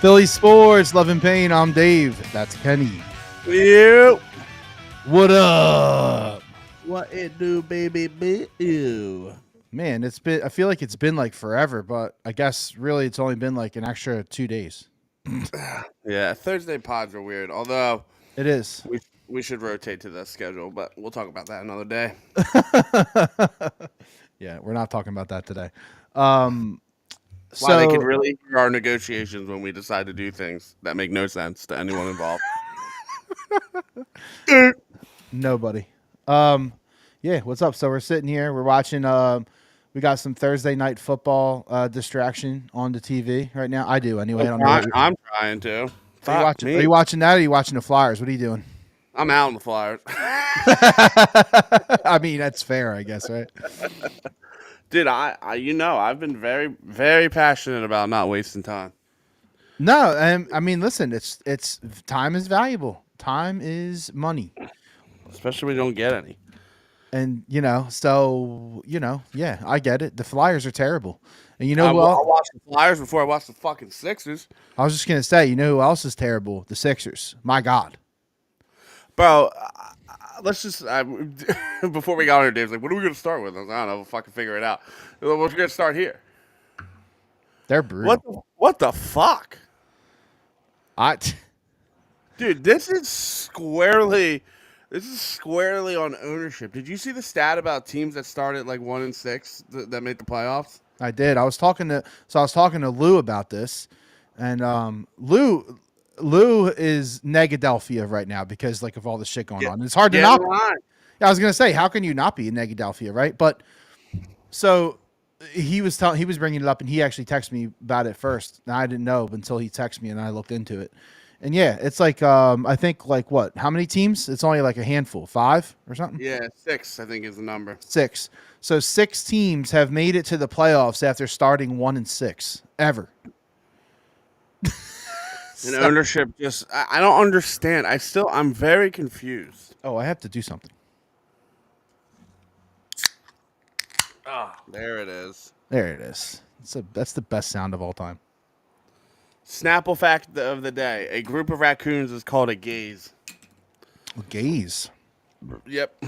Philly Sports, Love and Pain. I'm Dave. That's Kenny. You. What up? What it do, baby? Ew. Man, it's been. I feel like it's been like forever, but I guess really it's only been like an extra 2 days. Yeah, Thursday pods are weird. Although It is. we should rotate to the schedule, but we'll talk about that another day. Yeah, we're not talking about that today. Um, Why they so can really hear our negotiations when we decide to do things that make no sense to anyone involved. nobody. Yeah, what's up? So we're sitting here. We're watching. We got some Thursday night football distraction on the TV right now. I do anyway. I don't know. I'm trying to. Are you Fuck watching? me. Are you watching that? Or are you watching the Flyers? What are you doing? I'm out on the Flyers. I mean, that's fair, I guess, right? Dude, I've been very, very passionate about not wasting time. No, I mean, listen, it's time is valuable. Time is money, Especially when you don't get any. and yeah, I get it. The Flyers are terrible, and I watched the Flyers before I watched the fucking Sixers. I was just gonna say, you know who else is terrible? The Sixers. My God. Bro, let's just before we got on here, Dave's like, "What are we gonna start with?" I was like, "I don't know. We'll fucking figure it out." We're gonna start here. They're brutal. What the fuck, I dude? This is squarely on ownership. Did you see the stat about teams that started like 1-6 that made the playoffs? I did. I was talking to Lou about this, and Lou is Negadelphia right now because like of all the shit going on. It's hard to not. Yeah, I was gonna say, how can you not be in Negadelphia, right? But so he was bringing it up, and he actually texted me about it first. And I didn't know until he texted me, and I looked into it. And yeah, it's like I think like what? How many teams? It's only like a handful, 5 or something. Yeah, 6 I think is the number. 6. So 6 teams have made it to the playoffs after starting 1-6 ever. And ownership I don't understand. I'm very confused. Oh, I have to do something. There it is. There it is. That's the best sound of all time. Snapple fact of the day: a group of raccoons is called a gaze. Gaze. Yep.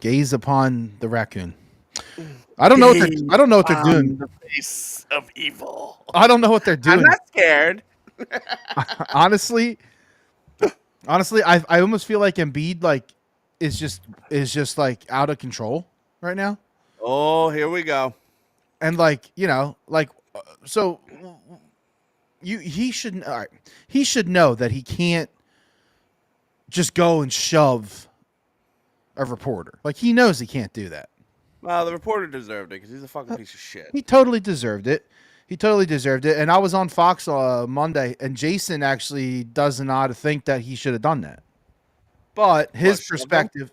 Gaze upon the raccoon. I don't know what they're doing. The face of evil. I don't know what they're doing. I'm not scared. honestly, I almost feel like Embiid like is just like out of control right now. Oh, here we go. And so he should all right. He should know that he can't just go and shove a reporter. Like he knows he can't do that. Well, the reporter deserved it because he's a fucking piece of shit. He totally deserved it. And I was on Fox Monday, and Jason actually does not think that he should have done that. But his perspective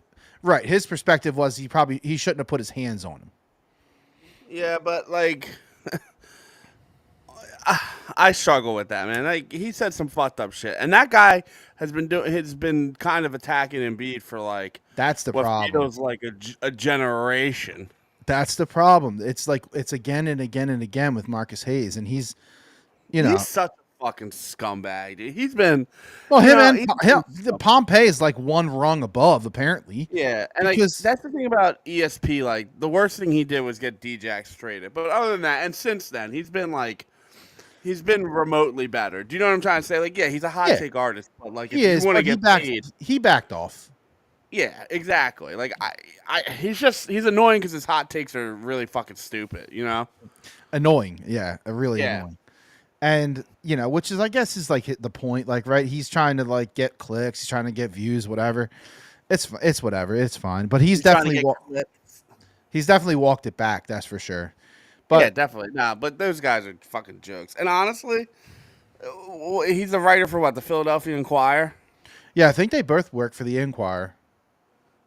was he shouldn't have put his hands on him. Yeah, but like, I struggle with that, man. Like he said some fucked up shit, and that guy has been kind of attacking Embiid for like that's the what problem. Feels like a generation. That's the problem. It's like it's again and again and again with Marcus Hayes, and he's such a fucking scumbag, dude. He's been the Pompey is like one rung above apparently. Yeah, and because that's the thing about ESP. Like the worst thing he did was get D-Jax traded, but other than that, and since then he's been remotely better. Do you know what I'm trying to say? Like, yeah, he's a hot take artist, but like if you want to get paid, he backed off. Yeah, exactly. Like he's annoying because his hot takes are really fucking stupid. You know, annoying. Yeah, really annoying. And which is I guess is like the point. Like, right? He's trying to like get clicks. He's trying to get views. Whatever. It's whatever. It's fine. But he's definitely walked it back. That's for sure. But yeah, definitely. Nah, but those guys are fucking jokes. And honestly, he's a writer for what, the Philadelphia Inquirer? Yeah, I think they both work for the Inquirer.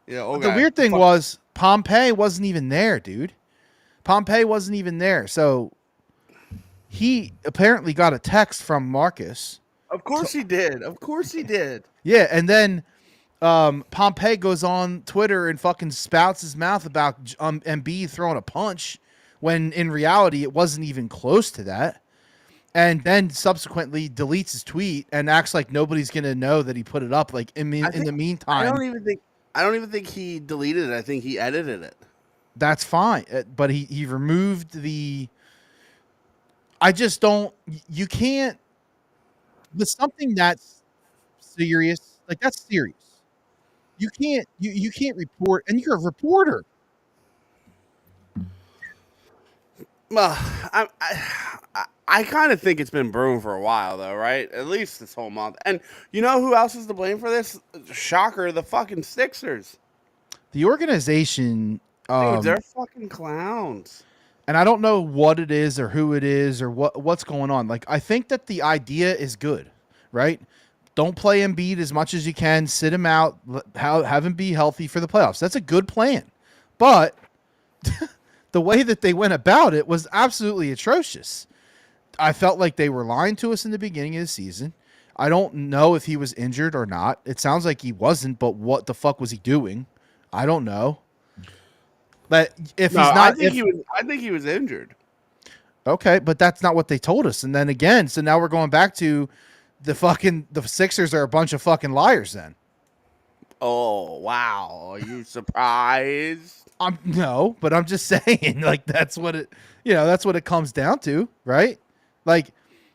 Yeah. Okay. The weird thing was Pompey wasn't even there, dude. Pompey wasn't even there. So he apparently got a text from Marcus. Of course he did. Yeah, and then Pompey goes on Twitter and fucking spouts his mouth about Embiid throwing a punch when in reality it wasn't even close to that. and then subsequently deletes his tweet and acts like nobody's gonna know that he put it up. Like in the I meantime, don't even think he deleted it. I think he edited it. that's fine. But he removed the. I just don't. You can't. With something that's serious, like that's serious. You can't report, and you're a reporter. Well, I kind of think it's been brewing for a while, though, right? At least this whole month. And you know who else is to blame for this? Shocker, the fucking Sixers. The organization, Dude, they're fucking clowns. and I don't know what it is or who it is or what's going on. Like I think that the idea is good, right? Don't play Embiid as much as you can. Sit him out. Have him be healthy for the playoffs. That's a good plan, but the way that they went about it was absolutely atrocious. I felt like they were lying to us in the beginning of the season. I don't know if he was injured or not. It sounds like he wasn't, but what the fuck was he doing? I don't know. But if he's not, I think he was injured. Okay, but that's not what they told us. And then again, so now we're going back to the Sixers are a bunch of fucking liars then. Oh, wow. Are you surprised? No, but I'm just saying, like that's what it comes down to, right? Like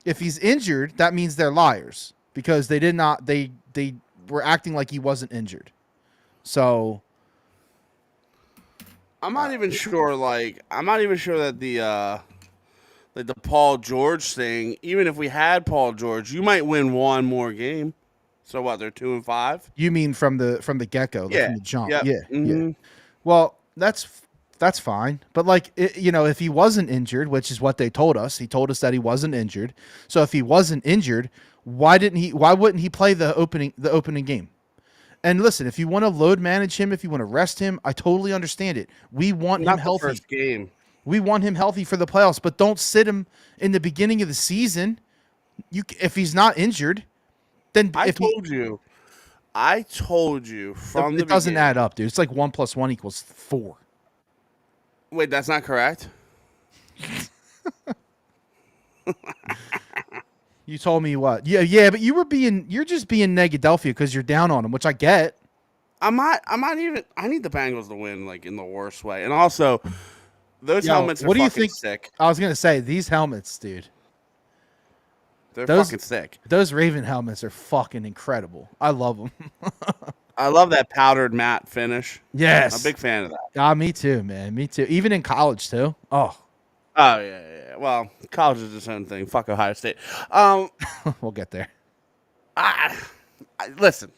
if he's injured, that means they're liars because they were acting like he wasn't injured. So I'm not even sure that the Paul George thing, even if we had Paul George, you might win one more game. So what, they're 2-5? You mean from the get-go, Yeah. from the jump. Yep. Yeah. Mm-hmm. Yeah. Well, that's fine. But like if he wasn't injured, which is what they told us, he told us that he wasn't injured. So if he wasn't injured, why wouldn't he play the opening game? And listen, if you want to load manage him, if you want to rest him, I totally understand it. We want him healthy. First game. We want him healthy for the playoffs, but don't sit him in the beginning of the season. If he's not injured, then I told you from it doesn't add up, dude. It's like 1 + 1 = 4. Wait, that's not correct. You told me what? Yeah, but you're just being Negadelphia because you're down on him, which I get. I'm not even. I need the Bengals to win, like in the worst way, and also those helmets are fucking sick. I was gonna say these helmets, dude. They're fucking sick. Those Raven helmets are fucking incredible. I love them. I love that powdered matte finish. Yes, I'm a big fan of that. Me too, man. Me too. Even in college too. Oh yeah. Well, college is its own thing. Fuck Ohio State. We'll get there. Listen.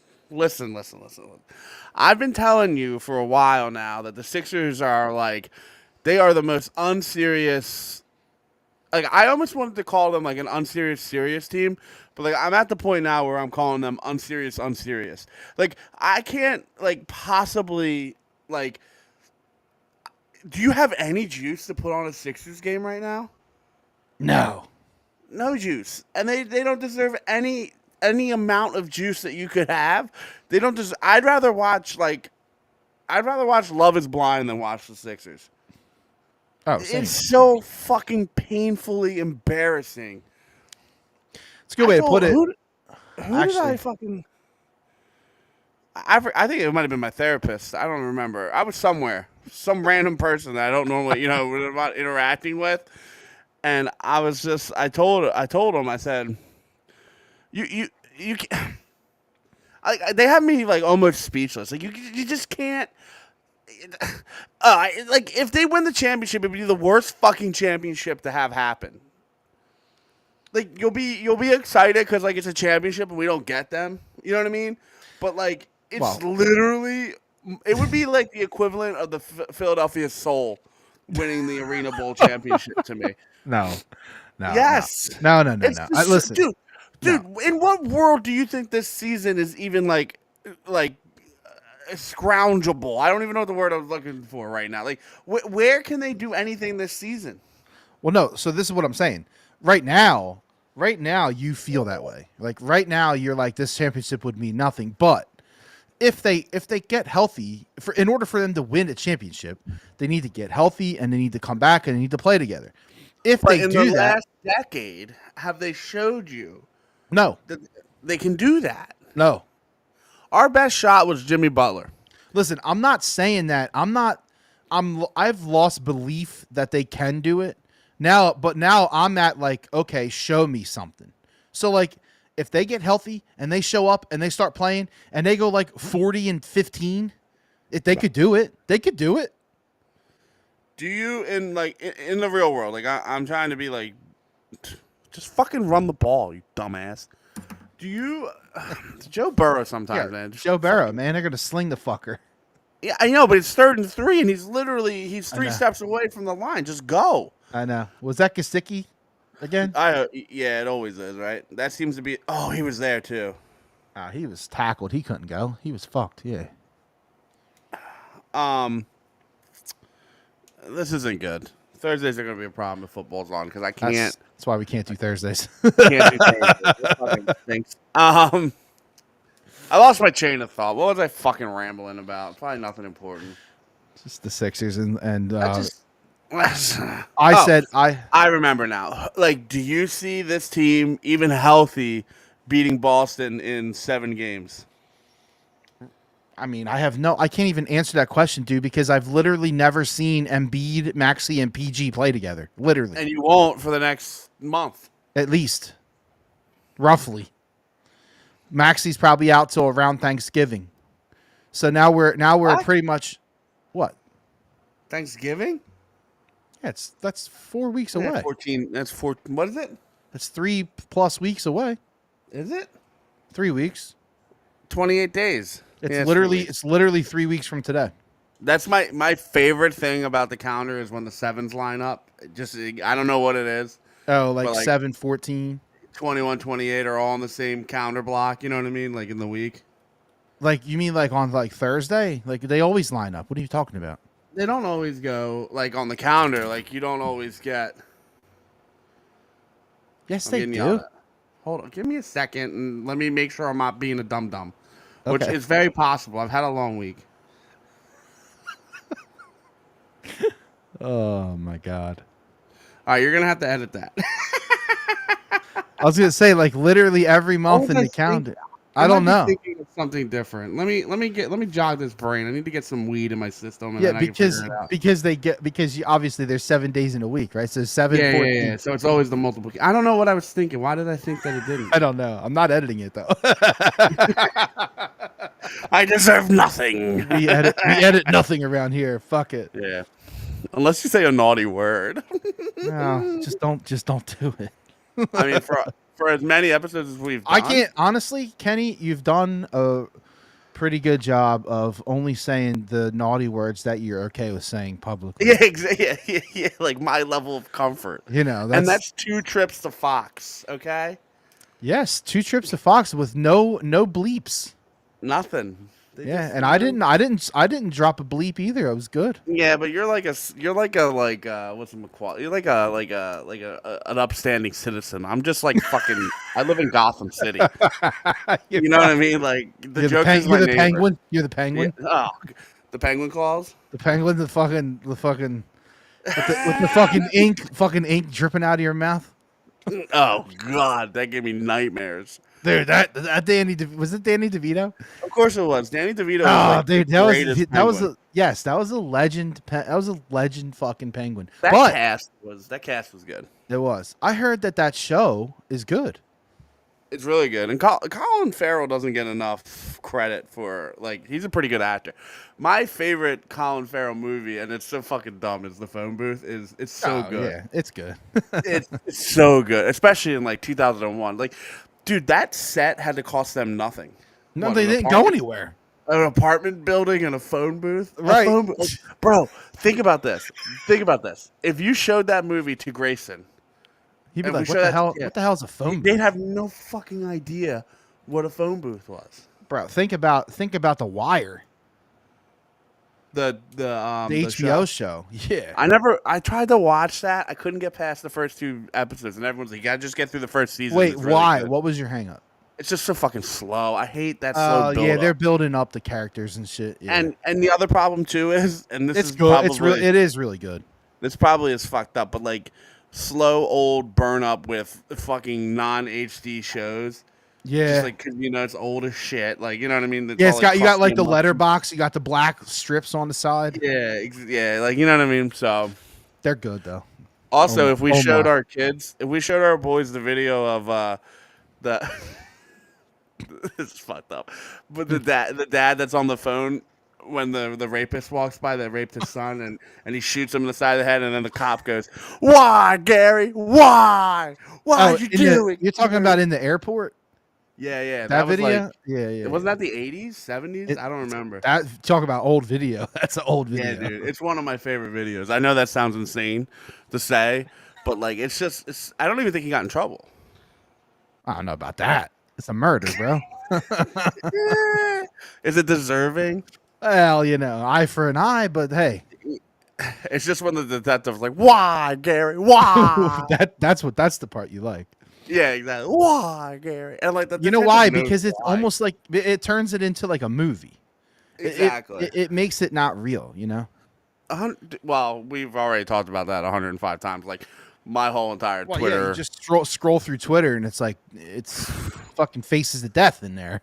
I've been telling you for a while now that the Sixers are they are the most unserious. Like I almost wanted to call them like an unserious serious team, but like I'm at the point now where I'm calling them unserious. Like I can't possibly Do you have any juice to put on a Sixers game right now? No juice, and they don't deserve any amount of juice that you could have. They don't just. I'd rather watch Love Is Blind than watch the Sixers. Oh, same. It's so fucking painfully embarrassing. It's a good way to put it. Who did I fucking? I think it might have been my therapist. I don't remember. I was somewhere, some random person that I don't normally, about interacting with. And I was just, I told him, I said, you they have me almost speechless. Like you just can't. If they win the championship, it'd be the worst fucking championship to have happen. Like you'll be excited because it's a championship and we don't get them. You know what I mean? But it's literally, it would be like the equivalent of the Philadelphia Soul winning the Arena Bowl championship to me. No. Yes. No. Listen, dude. No. In what world do you think this season is even scroungeable? I don't even know what the word I'm looking for right now. Where can they do anything this season? Well, no. So this is what I'm saying. Right now, you feel that way. Like right now, you're like this championship would mean nothing. But if they get healthy, in order for them to win a championship, they need to get healthy and they need to come back and they need to play together. if but they in do the that, last decade, have they showed you no, that they can do that? no. Our best shot was Jimmy Butler. Listen, I'm not saying that. I've lost belief that they can do it now, but now I'm at like, okay, show me something. So like, if they get healthy and they show up and they start playing and they go like 40-15, if they could do it, they could do it. Do you in the real world? Like I'm trying to be like, just fucking run the ball, you dumbass. Do you, Joe Burrow sometimes, man? Joe Burrow, man, they're gonna sling the fucker. Yeah, I know, but it's 3rd and 3, and he's 3 steps away from the line. Just go. I know. Was that Gesicki again? Yeah, it always is, right? That seems to be. Oh, he was there too. He was tackled. He couldn't go. He was fucked. Yeah. This isn't good. Thursdays are going to be a problem if football's on because I can't. That's why we can't do Thursdays. Can't do Thursdays. I lost my chain of thought. What was I fucking rambling about? Probably nothing important. Just the Sixers and I remember now. Like, do you see this team even healthy beating Boston in 7 games? I mean, I can't even answer that question, dude, because I've literally never seen Embiid, Maxey, and PG play together. Literally. And you won't for the next month. At least. Roughly. Maxey's probably out till around Thanksgiving. So now we're pretty much what? Thanksgiving? Yeah, that's 4 weeks away. 14. That's 4. What is it? That's 3+ weeks away. Is it? 3 weeks. 28 days. It's literally 3 weeks from today. That's my favorite thing about the calendar is when the 7s line up. Just I don't know what it is. Oh, like 7-14. 21, 28 are all on the same calendar block. You know what I mean? Like in the week. Like you mean like on like Thursday? Like they always line up. What are you talking about? They don't always go like on the calendar. Like you don't always get. Yes, they do. Hold on, give me a second and let me make sure I'm not being a dum dum, which Okay. is very possible. I've had a long week. Oh my god! All right, you're gonna have to edit that. I was gonna say like literally every month in the calendar. I don't know. Thinking of something different. Let me jog this brain. I need to get some weed in my system. And Yeah, then I can figure it out. because obviously there's 7 days in a week, right? So 7, 14. Yeah. So it's always the multiple. I don't know what I was thinking. Why did I think that it didn't? I don't know. I'm not editing it though. I deserve nothing. we edit nothing around here. Fuck it. Yeah. Unless you say a naughty word. No, just don't do it. I mean, for as many episodes as we've done. I can't honestly, Kenny. You've done a pretty good job of only saying the naughty words that you're okay with saying publicly. Yeah, exactly. Yeah. Like my level of comfort. You know, that's 2 trips to Fox. Okay. Yes, 2 trips to Fox with no bleeps. Nothing. Yeah, and I didn't drop a bleep either. It was good. Yeah, but you're like what's the McQual? You're like an upstanding citizen. I'm just like fucking. I live in Gotham City. You know what I mean? Like the joke is my You're the neighbor. penguin. You're the penguin. Yeah. Oh, the penguin claws. The penguin. The fucking with the fucking ink dripping out of your mouth. Oh God, that gave me nightmares. Dude, was it Danny DeVito? Of course it was. Danny DeVito. Oh, was dude, that was a legend. That was a legend fucking penguin. That cast was good. It was. I heard that show is good. It's really good, and Colin Farrell doesn't get enough credit for he's a pretty good actor. My favorite Colin Farrell movie, and it's so fucking dumb, is The Phone Booth. It's so good. Yeah, it's good. it's so good, especially in 2001. Dude, that set had to cost them nothing. No, they didn't go anywhere. An apartment building and a phone booth, right? Bro, think about this. If you showed that movie to Grayson. He'd be like, what the hell? What the hell is a phone booth? They'd have no fucking idea what a phone booth was. Bro, think about The Wire. The HBO show. Yeah. I tried to watch that. I couldn't get past the first 2 episodes, and everyone's like, "You gotta just get through the first season." Wait, why? What was your hang up? It's just so fucking slow. I hate that slow build yeah, they're building up the characters and shit. Yeah. And the other problem too is, and this it's is good. probably It is really good. This probably is fucked up, but slow old burn up with fucking non HD shows. Yeah. Just like, 'cause, it's old as shit. Like, you know what I mean? Yeah, all, like, you got like the custom. letterbox. You got the black strips on the side. Yeah, yeah. Like, you know what I mean? So. They're good though. Also, if we showed my. our kids, if we showed our boys the video of the. This is fucked up. But the dad that's on the phone when the rapist walks by that raped his son and he shoots him in the side of the head and then the cop goes, "Why, Gary? Why? Why'd you do it?" You're talking about in the airport? Yeah. That was video? like, yeah. Wasn't that the 80s, 70s? I don't remember. That talk about old video. That's an old video. Yeah, dude. It's one of my favorite videos. I know that sounds insane to say, but like it's I don't even think he got in trouble. I don't know about that. It's a murder, bro. Is it deserving? Well, eye for an eye, but hey. It's just when the detective's like, "Why, Gary? Why?" that's the part you like. Yeah, exactly. Why, Gary? And like you know why? Because it's almost like it turns it into like a movie. Exactly. It makes it not real, Well, we've already talked about that 105 times. Like my whole entire Twitter. Yeah, you just scroll through Twitter and it's like it's fucking faces of death in there.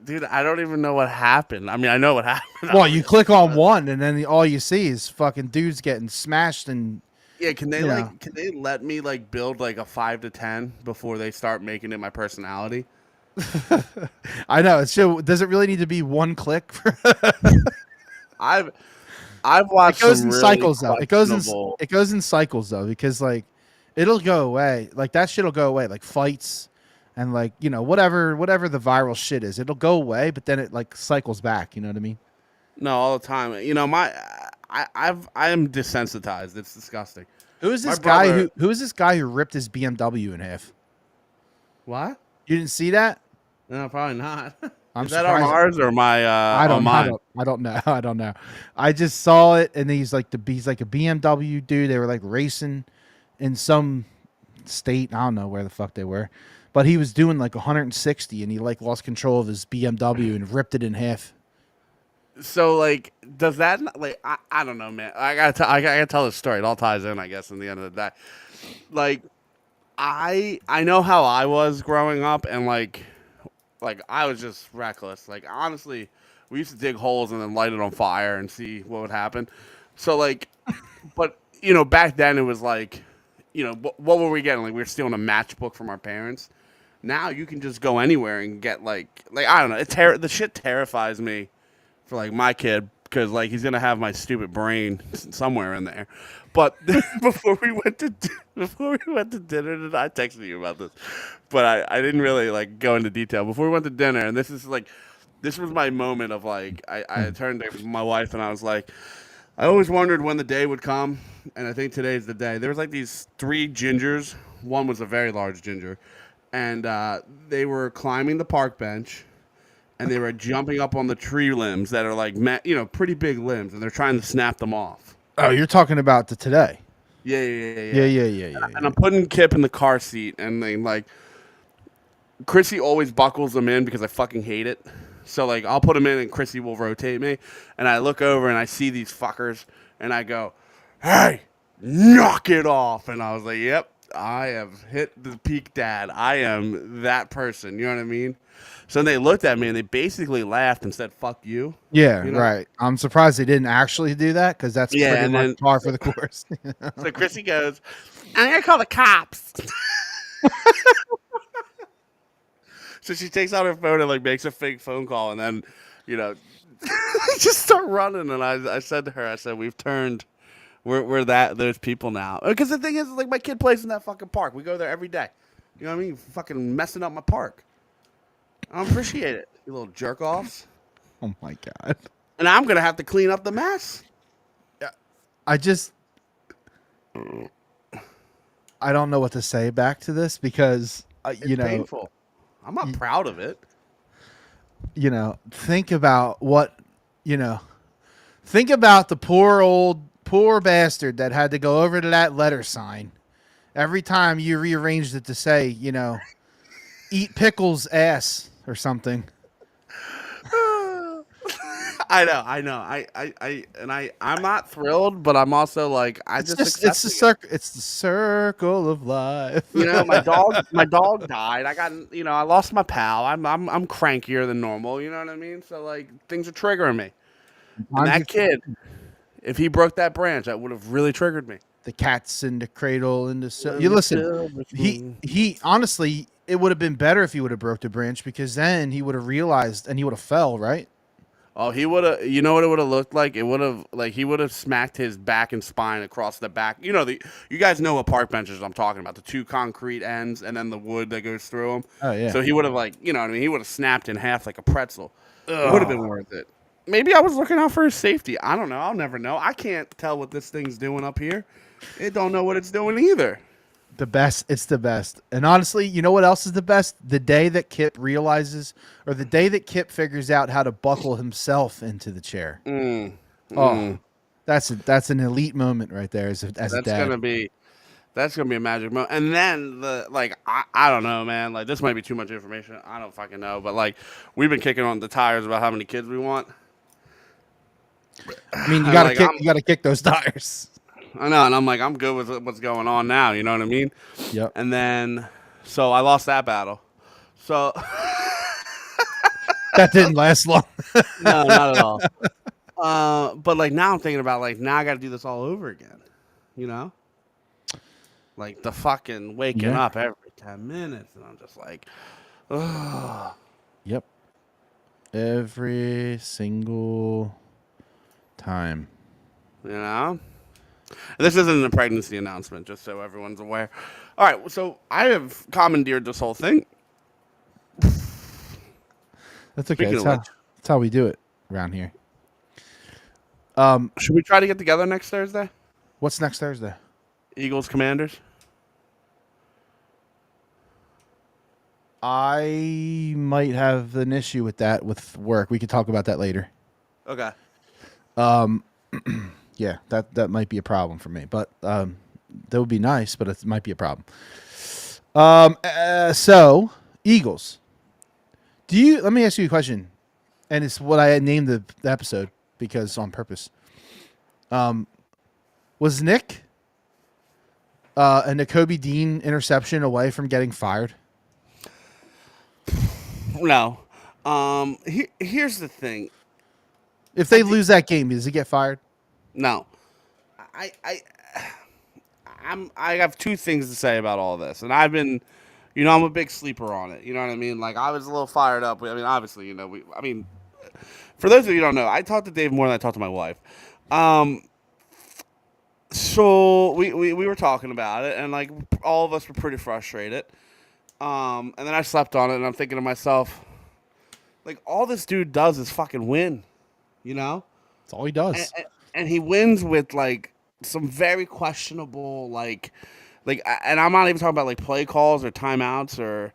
Dude, I don't even know what happened. I mean, I know what happened. Well, you click on one and then all you see is fucking dudes getting smashed and. Yeah, can they let me like build like a 5 to 10 before they start making it my personality? I know. So does it really need to be one click? I've watched. It goes in cycles though. It goes in cycles though because like it'll go away. Like that shit'll go away. Like fights and like whatever the viral shit is, it'll go away. But then it like cycles back. You know what I mean? No, all the time. I am desensitized. It's disgusting. Who is this guy who ripped his BMW in half? What? You didn't see that? No, probably not. Is that on ours or my? I don't know. I don't know. I just saw it, and he's like a BMW dude. They were like racing in some state. I don't know where the fuck they were, but he was doing like 160, and he like lost control of his BMW and ripped it in half. So like, does that like? I don't know, man. I gotta tell this story. It all ties in, I guess. In the end of the day, like, I know how I was growing up, and like I was just reckless. Like honestly, we used to dig holes and then light it on fire and see what would happen. So like, but back then it was like, what were we getting? Like we were stealing a matchbook from our parents. Now you can just go anywhere and get like I don't know. The shit terrifies me. For like my kid, because like he's gonna have my stupid brain somewhere in there. But before we went to dinner, I texted you about this, but I didn't really like go into detail. Before we went to dinner, and this was my moment of like I turned to my wife and I was like, I always wondered when the day would come, and I think today's the day. There was like these 3 gingers. One was a very large ginger, and they were climbing the park bench. And they were jumping up on the tree limbs that are like, pretty big limbs, and they're trying to snap them off. Oh, you're talking about today? Yeah. And I'm putting Kip in the car seat, and then like, Chrissy always buckles them in because I fucking hate it. So like, I'll put him in, and Chrissy will rotate me, and I look over and I see these fuckers, and I go, "Hey, knock it off!" And I was like, "Yep, I have hit the peak, Dad. I am that person." You know what I mean? So they looked at me and they basically laughed and said, "Fuck you." Yeah, right. I'm surprised they didn't actually do that because that's pretty much par for the course. So Chrissy goes, "I'm gonna call the cops." So she takes out her phone and like makes a fake phone call, and then just start running. And I said to her, I said, "We've turned, we're those people now." Because the thing is, like my kid plays in that fucking park. We go there every day. You know what I mean? Fucking messing up my park. I don't appreciate it, you little jerk offs. Oh my god! And I'm gonna have to clean up the mess. Yeah, I don't know what to say back to this because it's painful. I'm not proud of it. Think about think about the poor bastard that had to go over to that letter sign every time you rearranged it to say, eat pickles ass or something. I know. I'm not thrilled, but I'm also like, I It's just just accepting it. it's the circle of life. You know, my dog died. I lost my pal. I'm crankier than normal. You know what I mean? So like, things are triggering me. And Sometimes that kid, if he broke that branch, that would have really triggered me. the cat's in the cradle and you When the listen. silver He spoon- he honestly, it would have been better if he would have broke the branch because then he would have realized and he would have fell right. Oh, he would have. You know what it would have looked like? It would have like he would have smacked his back and spine across the back. You guys know what park benches I'm talking about? The two concrete ends and then the wood that goes through them. Oh yeah. So he would have like, you know what I mean? He would have snapped in half like a pretzel. It would have been Ugh. worth it. Maybe I was looking out for his safety. I don't know. I'll never know. I can't tell what this thing's doing up here. It don't know what it's doing either. The best. It's the best. And honestly, you know what else is the best? The day that Kip realizes, or the day that Kip figures out how to buckle himself into the chair. Oh, that's an elite moment right there as a That's dad. gonna be a magic moment. And then I don't know, man. Like this might be too much information. I don't fucking know. But like we've been kicking on the tires about how many kids we want. I mean, And, like, you gotta kick those tires. I know, and I'm like, I'm good with what's going on now. You know what I mean? Yep. And then, so I lost that battle. So That didn't last long. no, not at all. But like now I'm thinking about like now I got to do this all over again. You know, like the fucking waking Yeah. up every 10 minutes, and I'm just like, ugh. Yep. Every single time. You know. This isn't a pregnancy announcement, just so everyone's aware. All right, so I have commandeered this whole thing. That's okay. Speaking of which, That's how we do it around here. should we try to get together next Thursday? What's next Thursday? Eagles Commanders. I might have an issue with that with work. We could talk about that later. Okay. Yeah, that might be a problem for me, but that would be nice, but it might be a problem. So Eagles. Let me ask you a question, and it's what I named the episode because on purpose. Was Nick a Nakobe Dean interception away from getting fired? No. Here's the thing. If they lose that game, does he get fired? No. I have two things to say about all this, and I've been, I'm a big sleeper on it. You know what I mean? Like I was a little fired up. I mean, obviously, for those of you who don't know, I talked to Dave more than I talked to my wife. So we were talking about it, and like all of us were pretty frustrated. And then I slept on it, and I'm thinking to myself, like all this dude does is fucking win, you know? That's all he does. And he wins with like some very questionable and I'm not even talking about like play calls or timeouts or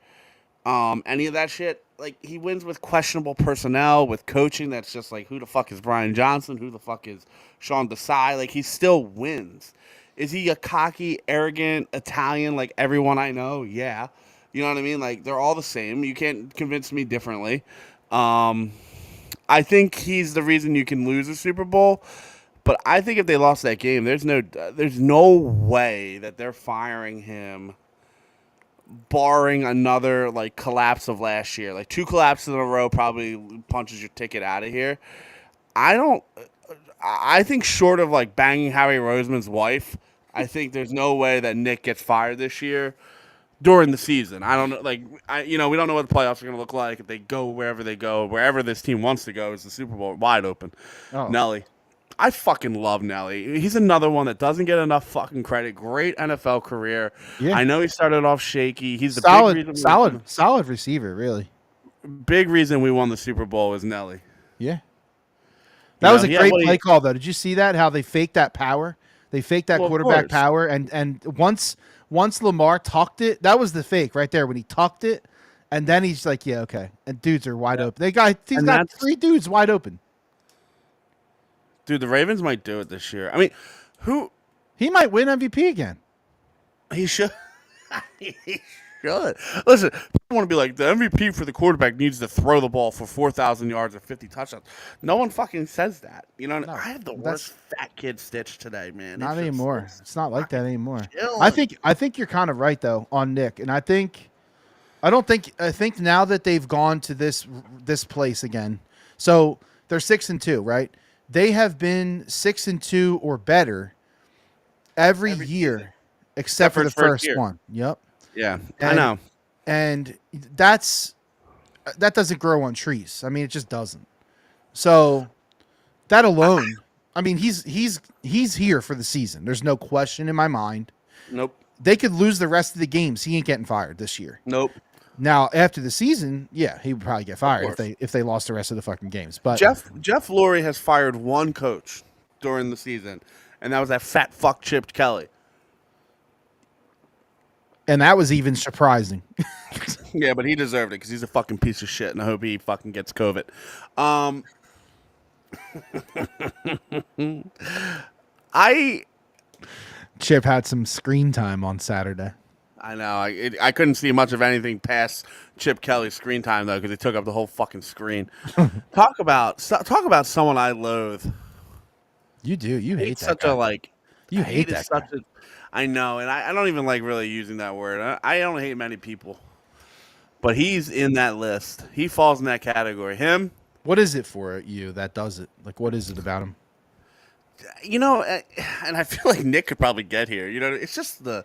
any of that shit. Like he wins with questionable personnel, with coaching that's just like who the fuck is Brian Johnson, who the fuck is Sean Desai. Like he still wins. Is he a cocky, arrogant Italian like everyone I know? Yeah. You know what I mean? Like they're all the same. You can't convince me differently. I think he's the reason you can lose a Super Bowl. But I think if they lost that game, there's no way that they're firing him, barring another like collapse of last year. Like 2 collapses in a row probably punches your ticket out of here. I think short of like banging Harry Roseman's wife, I think there's no way that Nick gets fired this year during the season. I don't know. Like we don't know what the playoffs are going to look like if they go wherever they go. Wherever this team wants to go is the Super Bowl wide open. Oh. Nelly. I fucking love Nelly. He's another one that doesn't get enough fucking credit. Great NFL career. Yeah. I know he started off shaky. He's the solid receiver, really. Big reason we won the Super Bowl is Nelly. Yeah. That was a great play call, though. Did you see that? How they faked that power? They faked that quarterback power, and once Lamar tucked it, that was the fake right there when he tucked it, and then he's like, "Yeah, okay." And dudes are wide open. He's got 3 dudes wide open. Dude, the Ravens might do it this year. I mean, he might win MVP again. He should. should. Listen, people want to be like, the MVP for the quarterback needs to throw the ball for 4,000 yards or 50 touchdowns. No one fucking says that. You know, No, I have the that's worst fat kid stitch today, man. not anymore. It's not like that anymore. Chilling. I think you're kind of right though on Nick, and I think now that they've gone to this place again, so they're 6-2, right? They have been 6-2 or better every year, season. except for the first year. one. Yep. Yeah, I know. And that doesn't grow on trees. I mean, it just doesn't. So that alone, I mean, he's here for the season. There's no question in my mind. Nope. They could lose the rest of the games. He ain't getting fired this year. Nope. Now, after the season, yeah, he would probably get fired if they lost the rest of the fucking games. But Jeff Lurie has fired one coach during the season, and that was that fat fuck Chip Kelly. And that was even surprising. Yeah, but he deserved it because he's a fucking piece of shit, and I hope he fucking gets COVID. Chip had some screen time on Saturday. I know. I couldn't see much of anything past Chip Kelly's screen time though, because he took up the whole fucking screen. Talk about someone I loathe. You do. You hate that such guy. a like. You hate that guy. I know, and I don't even like really using that word. I don't hate many people, but he's in that list. He falls in that category. Him. What is it for you that does it? Like, what is it about him? You know, and I feel like Nick could probably get here. You know, it's just the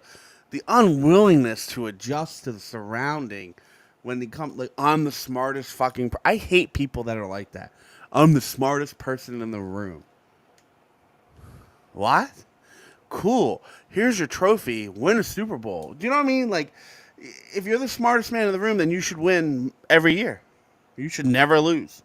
unwillingness to adjust to the surrounding when they come. Like, I'm the smartest fucking. I hate people that are like that. I'm the smartest person in the room. What? Cool. Here's your trophy. Win a Super Bowl. Do you know what I mean? Like, if you're the smartest man in the room, then you should win every year. You should never lose.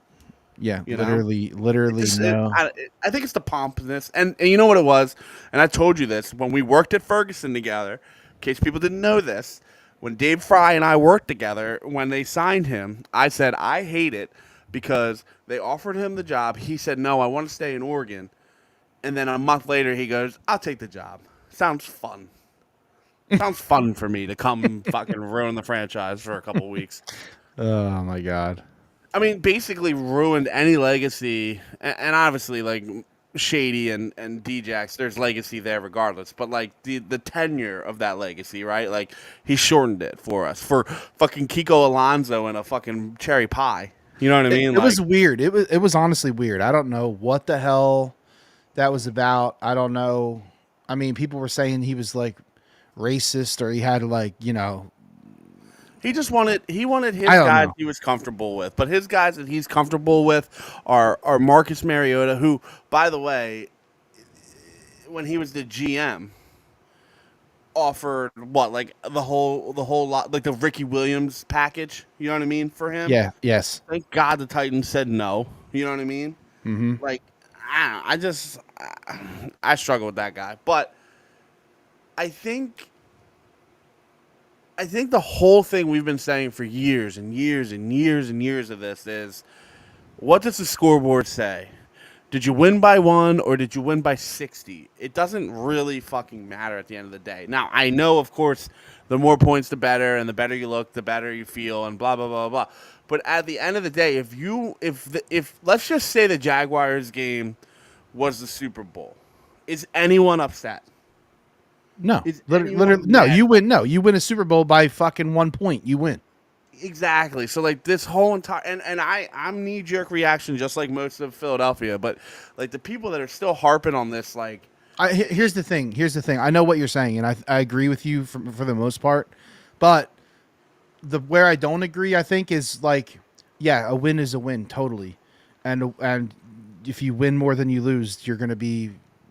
Yeah, literally, no. I think it's the pompousness, and you know what it was. And I told you this when we worked at Ferguson together. In case people didn't know this, when Dave Fry and I worked together, when they signed him, I said I hate it because they offered him the job. He said no, I want to stay in Oregon. And then a month later, he goes, I'll take the job. Sounds fun. Sounds fun for me to come fucking ruin the franchise for a couple weeks. Oh, my God. I mean, basically ruined any legacy. And obviously, like, Shady and Djax, there's legacy there regardless. But, like, the tenure of that legacy, right? Like, he shortened it for us. For fucking Kiko Alonso and a fucking cherry pie. You know what I mean? It was weird. It was honestly weird. I don't know what the hell that was about. I don't know. I mean, people were saying he was like racist or he had like, you know, he wanted his guys he was comfortable with. But his guys that he's comfortable with are Marcus Mariota, who, by the way, when he was the GM, offered what, like the whole lot, like the Ricky Williams package, you know what I mean, for him? Yeah, yes. Thank God the Titans said no. You know what I mean? Mm-hmm. Like, I struggle with that guy, but I think the whole thing we've been saying for years and years and years and years of this is, what does the scoreboard say? Did you win by 1 or did you win by 60? It doesn't really fucking matter at the end of the day. Now, I know, of course, the more points, the better, and the better you look, the better you feel, and blah, blah, blah, blah. But at the end of the day, if let's just say the Jaguars game was the Super Bowl, is anyone upset? No, literally, no. You win. No, you win a Super Bowl by fucking 1 point. You win. Exactly. So like this whole entire and I'm knee jerk reaction just like most of Philadelphia, but like the people that are still harping on this, like, here's the thing. I know what you're saying, and I agree with you for the most part, but where I don't agree, I think, is like, yeah, a win is a win, totally, and if you win more than you lose, you're going to be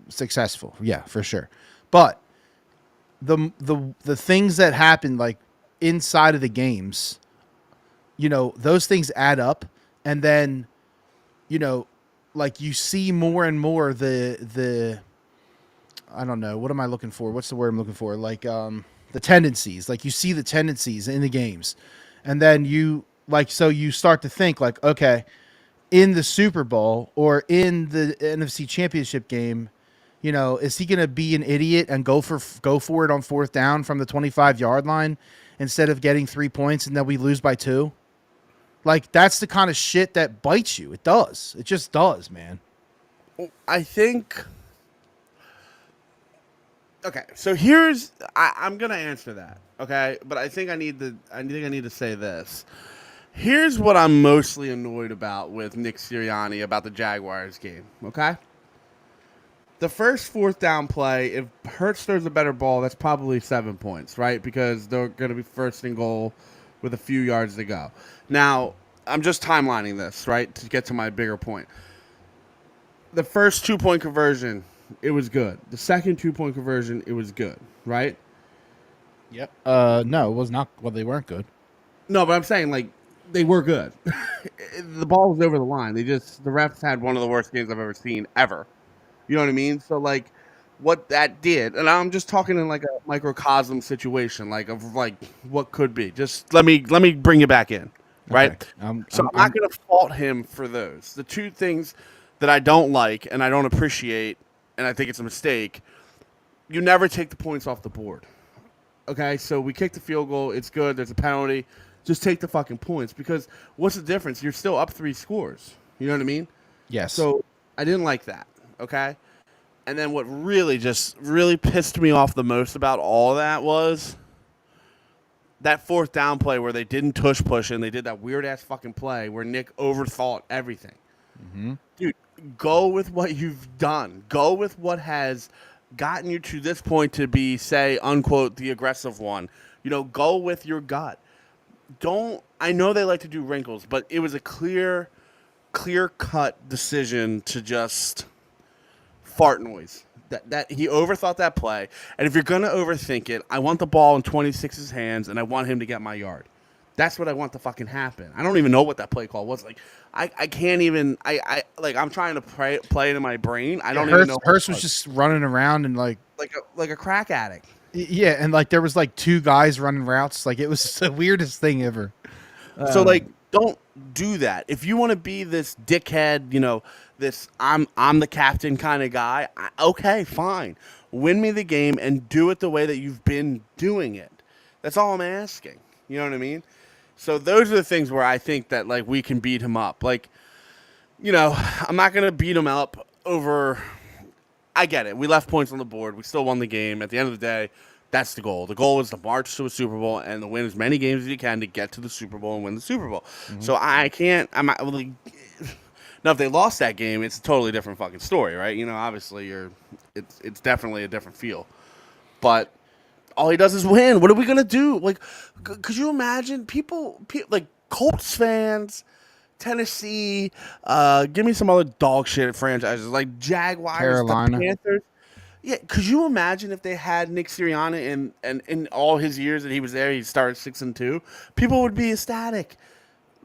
successful. Yeah, for sure. But the things that happen, like inside of the games, you know, those things add up, and then, you know, like you see more and more the I don't know, what am I looking for? What's the word I'm looking for? Like the tendencies. Like you see the tendencies in the games, and then you so you start to think like, okay, in the Super Bowl or in the NFC Championship game, you know, is he going to be an idiot and go for it on 4th down from the 25-yard line instead of getting 3 points and then we lose by 2. Like, that's the kind of shit that bites you. It does. It just does, man. I think. Okay, so here's I'm gonna answer that. Okay, but I think I need to say this. Here's what I'm mostly annoyed about with Nick Sirianni about the Jaguars game. Okay, the first 4th down play, if Hurts throws a better ball, that's probably 7 points, right? Because they're gonna be first and goal with a few yards to go. Now, I'm just timelining this, right, to get to my bigger point. The first 2-point conversion, it was good. The second 2-point conversion, it was good, right? Yep. No, it was not. Well, they weren't good. No, but I'm saying, like, they were good. The ball was over the line. The refs had one of the worst games I've ever seen, ever. You know what I mean? So, like, what that did, and I'm just talking in, like, a microcosm situation, like, of, like, what could be. Just let me bring you back in, right? Okay. I'm not going to fault him for those. The two things that I don't like and I don't appreciate, and I think it's a mistake, you never take the points off the board. Okay, so we kick the field goal. It's good. There's a penalty. Just take the fucking points, because what's the difference? You're still up 3 scores. You know what I mean? Yes. So I didn't like that, okay? And then what really pissed me off the most about all that was that 4th down play where they didn't push and they did that weird-ass fucking play where Nick overthought everything. Mm-hmm. Dude, go with what you've done. Go with what has gotten you to this point to be, say, unquote, the aggressive one. You know, go with your gut. I know they like to do wrinkles, but it was a clear-cut decision to just fart noise. That he overthought that play, and if you're going to overthink it, I want the ball in 26's hands, and I want him to get my yard. That's what I want to fucking happen. I don't even know what that play call was. Like, I can't even. I'm trying to play it in my brain. I don't even know. Hurst was just running around and like a crack addict. Yeah, and like there was like 2 guys running routes. Like, it was the weirdest thing ever. So like, don't do that. If you want to be this dickhead, you know, this I'm the captain kind of guy. Okay, fine. Win me the game and do it the way that you've been doing it. That's all I'm asking. You know what I mean? So those are the things where I think that, like, we can beat him up. Like, you know, I'm not going to beat him up over – I get it. We left points on the board. We still won the game. At the end of the day, that's the goal. The goal is to march to a Super Bowl and to win as many games as you can to get to the Super Bowl and win the Super Bowl. Mm-hmm. So I can't – I'm not really – now, if they lost that game, it's a totally different fucking story, right? You know, obviously it's definitely a different feel. But – all he does is win. What are we going to do? Like, could you imagine people like Colts fans, Tennessee, give me some other dog shit franchises like Jaguars, Carolina, the Panthers. Yeah, could you imagine if they had Nick Sirianni and in all his years that he was there, he started 6-2. People would be ecstatic.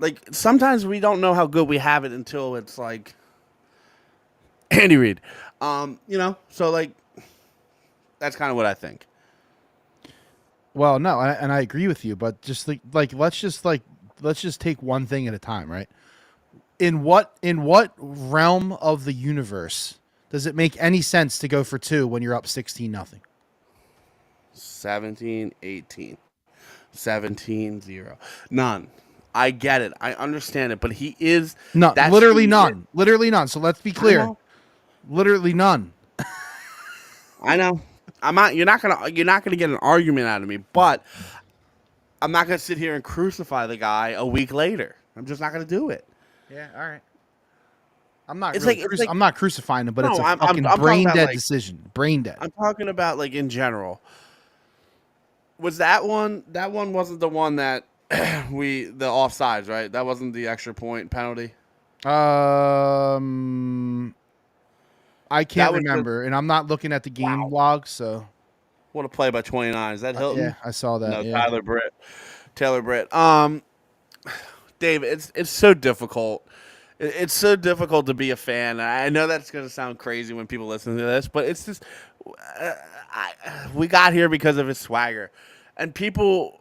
Like, sometimes we don't know how good we have it until it's like Andy Reid. You know, so like that's kind of what I think. Well, no, and I agree with you, but just like let's just take one thing at a time, right? In what realm of the universe does it make any sense to go for 2 when you're up 16-0? 17-18. 17-0. None. I get it. I understand it, but he is none. Literally none. Literally none. So let's be clear. Literally none. I know. You're not gonna get an argument out of me, but I'm not gonna sit here and crucify the guy a week later. I'm just not gonna do it. Yeah, all right. I'm not. I'm not crucifying him, but it's a fucking I'm brain dead decision. Brain dead. I'm talking about, like, in general. Was that one? That one wasn't the one that the offsides, right? That wasn't the extra point penalty. I can't remember, and I'm not looking at the game log, so. What a play by 29. Is that Hilton? Yeah, I saw that. No, yeah. Taylor Britt. Dave, it's so difficult. It's so difficult to be a fan. I know that's going to sound crazy when people listen to this, but it's just we got here because of his swagger. And people,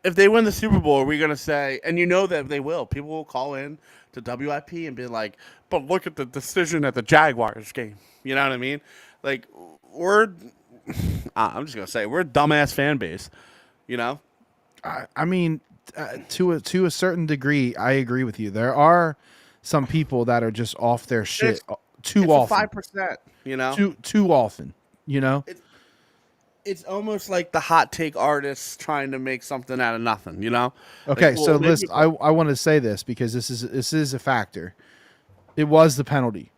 if they win the Super Bowl, are we going to say, and you know that they will, people will call in to WIP and be like, but look at the decision at the Jaguars game. You know what I mean? Like, I'm just going to say, we're a dumbass fan base, you know? I mean, to a certain degree, I agree with you. There are some people that are just off their shit too it's often. 5%, you know? Too often, you know? It's almost like the hot take artists trying to make something out of nothing, you know? Like, Okay, so well, maybe, listen, I want to say this because this is a factor. It was the penalty.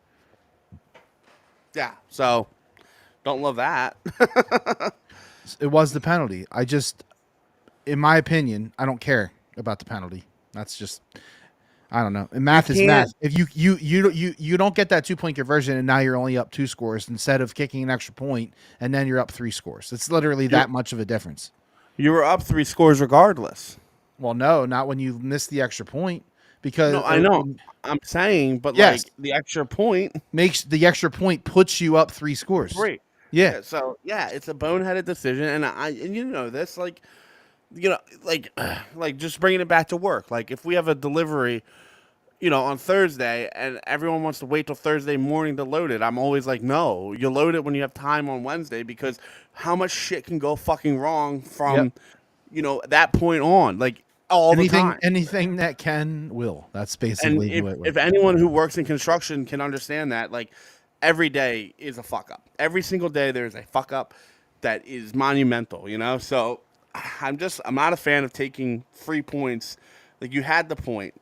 yeah, so don't love that. It was the penalty. I just, in my opinion, I don't care about the penalty. That's just, I don't know. And You math is can't. math. If you don't get that 2 point conversion and now you're only up 2 scores instead of kicking an extra point and then you're up 3 scores. It's literally that much of a difference. You were up 3 scores regardless. Well, no, not when you miss the extra point because No, I know. I'm saying, but yes, like the extra point makes the extra point puts you up 3 scores. 3. Yeah. So yeah, it's a boneheaded decision, and you know this, like, you know, like just bringing it back to work. Like if we have a delivery, you know, on Thursday, and everyone wants to wait till Thursday morning to load it, I'm always like, no, you load it when you have time on Wednesday, because how much shit can go fucking wrong from, you know, that point on, like all the time. Anything that can will. That's And basically if anyone who works in construction can understand that, like every day is a fuck up. Every single day there's a fuck up that is monumental, you know? So I'm not a fan of taking free points. Like you had the point.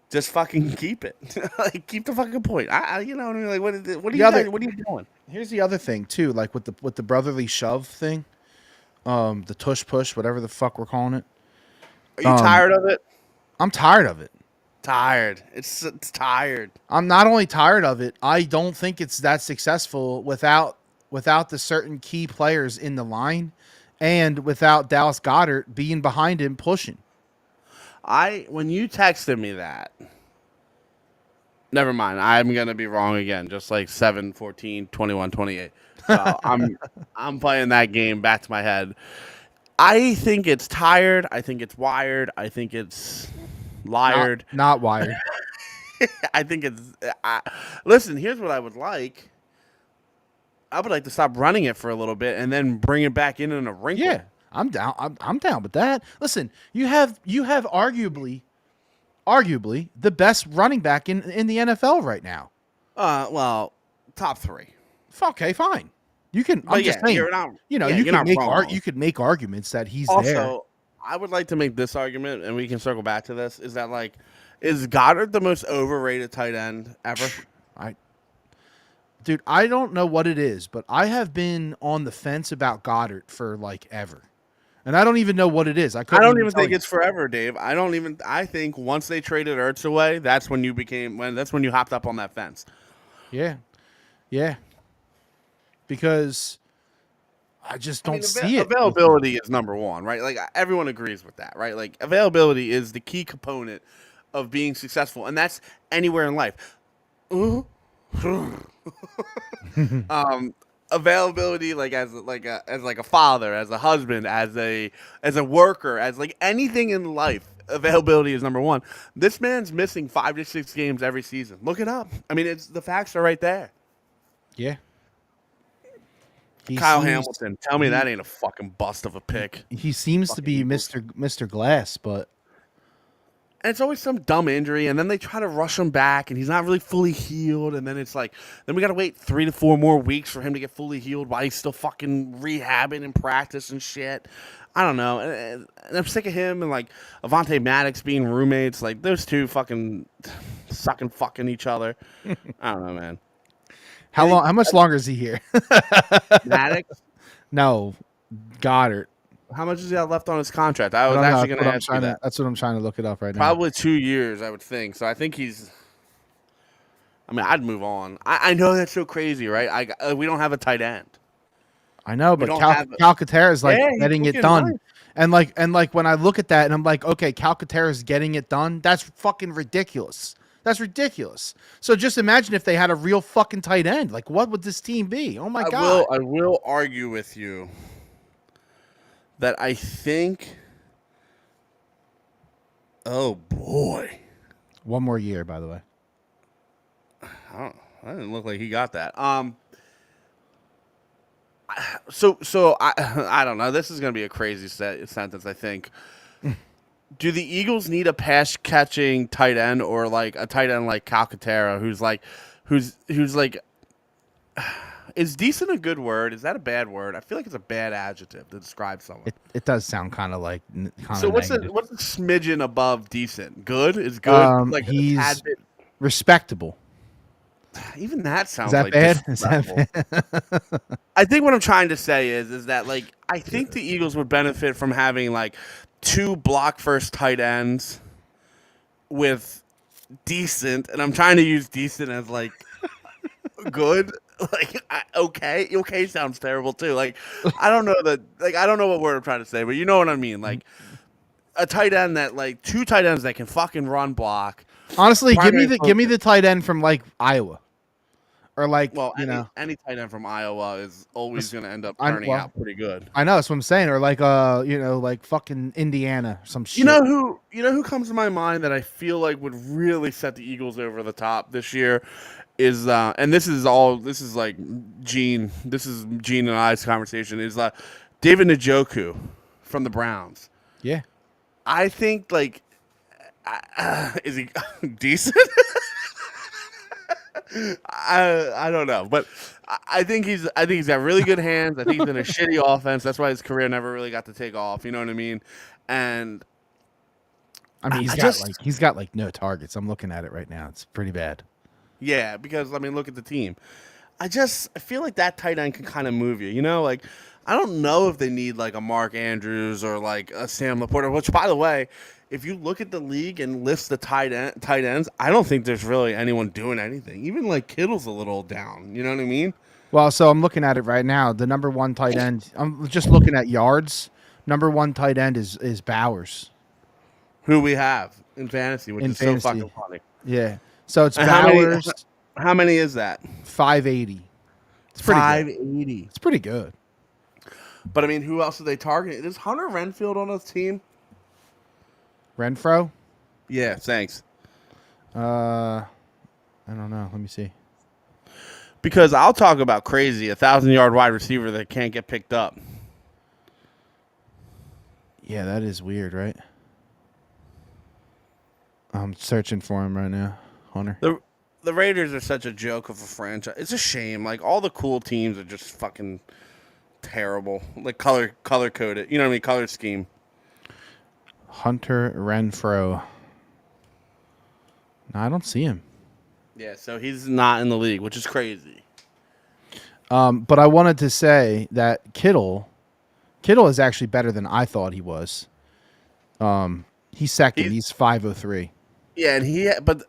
Just fucking keep it. Like keep the fucking point. You know what I mean? Like what are you doing? Here's the other thing too, like with the brotherly shove thing. The tush push, whatever the fuck we're calling it. Are you tired of it? I'm tired of it. Tired. It's tired. I'm not only tired of it, I don't think it's that successful without the certain key players in the line and without Dallas Goedert being behind him pushing. When you texted me that, never mind. I'm going to be wrong again, just like 7, 14, 21, 28. So I'm playing that game back to my head. I think it's tired. I think it's wired. I think it's liared. Not wired. I think it's. Listen, here's what I would like. I would like to stop running it for a little bit and then bring it back in a wrinkle. Yeah, I'm down. I'm down with that. Listen, you have arguably the best running back in the NFL right now. Well, top 3. Okay, fine. You can. I'm just saying. You could make arguments that he's also, there. Also, I would like to make this argument, and we can circle back to this. Is that like, is Goddard the most overrated tight end ever? Dude, I don't know what it is, but I have been on the fence about Goddard for like ever, and I don't even know what it is. I don't even think it's forever, Dave. I think once they traded Ertz away, that's when you hopped up on that fence. Yeah. Because I just don't see it. Availability is number one, right? Like everyone agrees with that, right? Like availability is the key component of being successful, and that's anywhere in life. Availability, like as a father, as a husband, as a worker, as like anything in life. Availability is number one. This man's missing 5 to 6 games every season. Look it up. I mean, the facts are right there. Yeah. Kyle Hamilton, tell me that ain't a fucking bust of a pick. He seems to be Mr. Glass, but and it's always some dumb injury, and then they try to rush him back, and he's not really fully healed, and then it's like, then we got to wait 3 to 4 more weeks for him to get fully healed while he's still fucking rehabbing and practice and shit. I don't know. And I'm sick of him and like Avonte Maddox being roommates. Like those two fucking fucking each other. I don't know, man. How much longer is he here? Maddox? No, Goddard. How much does he have left on his contract? I was actually going to ask you that. That's what I'm trying to look it up right now. Probably 2 years, I would think. So I think he's. I mean, I'd move on. I know that's so crazy, right? We don't have a tight end. I know, but Calcaterra is like getting it done. Nice. And like when I look at that and I'm like, okay, Calcaterra is getting it done. That's fucking ridiculous. That's ridiculous. So just imagine if they had a real fucking tight end. Like, what would this team be? Oh my God. I will argue with you that I think. Oh boy. One more year, by the way. I didn't look like he got that. I don't know. This is going to be a crazy sentence, I think. Do the Eagles need a pass catching tight end or like a tight end like Calcaterra who's like is decent a good word? Is that a bad word? I feel like it's a bad adjective to describe someone. It does sound kind of like so what's a smidgen above decent? Good is good. Like he's respectable. Even that sounds is that like bad? Is that bad? I think what I'm trying to say is that like I think the Eagles would benefit from having like 2 block first tight ends with decent, and I'm trying to use decent as like good. Like okay sounds terrible too. Like I don't know what word I'm trying to say, but you know what I mean. Like a tight end that like 2 tight ends that can fucking run block. Honestly, give me the tight end from like Iowa. Or like, any tight end from Iowa is always going to end up turning out pretty good. I know that's what I'm saying. Or like, like fucking Indiana or some shit. You know who comes to my mind that I feel like would really set the Eagles over the top this year is, and this is like Gene and I's conversation is David Njoku from the Browns. Yeah, I think like, is he decent? I don't know, but I think he's got really good hands. I think he's in a shitty offense. That's why his career never really got to take off. You know what I mean? And I mean, he's got no targets. I'm looking at it right now. It's pretty bad. Yeah, because I mean, look at the team. I feel like that tight end can kind of move you. You know, like I don't know if they need like a Mark Andrews or like a Sam Laporta. Which, by the way, if you look at the league and list the tight ends, I don't think there's really anyone doing anything. Even like Kittle's a little down. You know what I mean? Well, so I'm looking at it right now. The number 1 tight end. I'm just looking at yards. Number 1 tight end is Bowers, who we have in fantasy, which is so fucking funny. Yeah. So it's Bowers. How many is that? 580. It's pretty 580. Good. It's pretty good. But I mean, who else are they targeting? Is Hunter Renfield on his team? Renfro? Yeah, thanks. I don't know. Let me see. Because I'll talk about crazy, 1,000-yard wide receiver that can't get picked up. Yeah, that is weird, right? I'm searching for him right now, Hunter. The Raiders are such a joke of a franchise. It's a shame. Like all the cool teams are just fucking terrible. Like color coded. You know what I mean? Color scheme. Hunter Renfro. No, I don't see him. Yeah, so he's not in the league, which is crazy. But I wanted to say that Kittle is actually better than I thought he was. He's second. He's 503. Yeah, but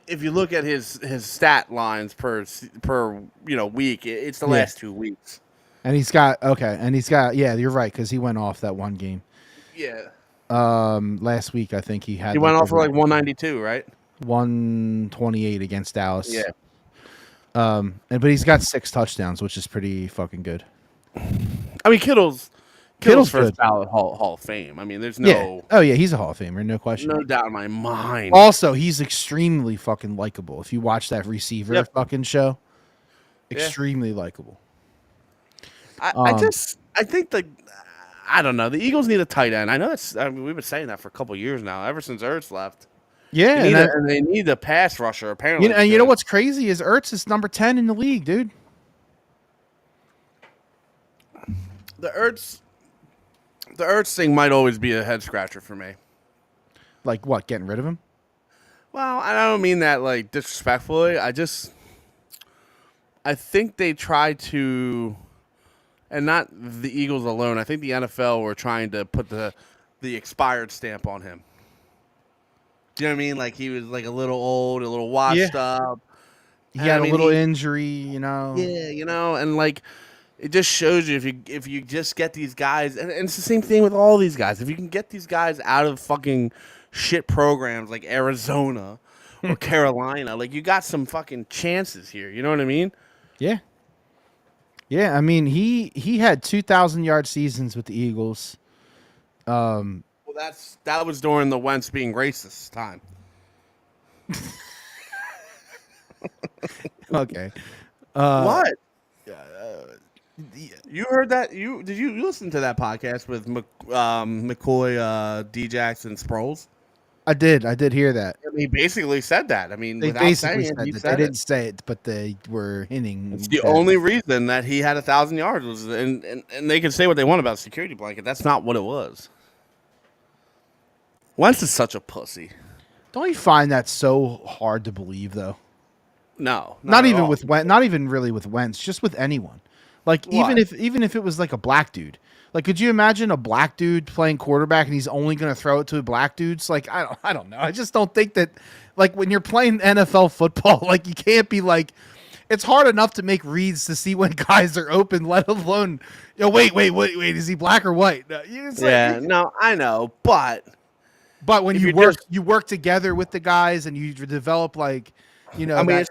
if you look at his stat lines per week, it's the last 2 weeks. And he's got yeah, you're right because he went off that one game. Yeah. Last week I think he went off for like 192, right? 128 against Dallas. Yeah. But he's got 6 touchdowns, which is pretty fucking good. I mean, Kittle's first ballot Hall of Fame. I mean, there's no. Yeah. Oh yeah, he's a Hall of Famer, no question. No doubt in my mind. Also, he's extremely fucking likable. If you watch that receiver fucking show, extremely likable. I think I don't know. The Eagles need a tight end. I know we've been saying that for a couple of years now, ever since Ertz left. Yeah, and they need a pass rusher apparently. And you know what's crazy is Ertz is number 10 in the league, dude. The Ertz thing might always be a head scratcher for me. Like what? Getting rid of him? Well, I don't mean that like disrespectfully. I think they tried to, and not the Eagles alone. I think the NFL were trying to put the expired stamp on him. Do you know what I mean? Like he was like a little old, a little washed up. He had a little injury, you know. Yeah, and like it just shows you if you just get these guys, and it's the same thing with all these guys. If you can get these guys out of fucking shit programs like Arizona or Carolina, like you got some fucking chances here. You know what I mean? Yeah. Yeah, I mean he had 2,000-yard seasons with the Eagles. Well, that was during the Wentz being racist time. Okay. What? You heard that? Did you listen to that podcast with McCoy, D-Jax, and Sproles? I did hear that. He basically said that. I mean, They without basically saying it, he said that. They said it. didn't say it, but they were hinting. It's the that, only reason that he had 1,000 yards was, and they can say what they want about security blanket. That's not what it was. Wentz is such a pussy. Don't you find that so hard to believe, though? No, not even with Wentz. Not even really with Wentz. Just with anyone. Like What? even if it was like a black dude. Like, could you imagine a black dude playing quarterback and he's only going to throw it to black dudes? Like, I don't know. I just don't think that, like, when you're playing NFL football, like, you can't be like, it's hard enough to make reads to see when guys are open, let alone, wait, is he black or white? No, no, I know, but when you work together with the guys and you develop, like, I mean,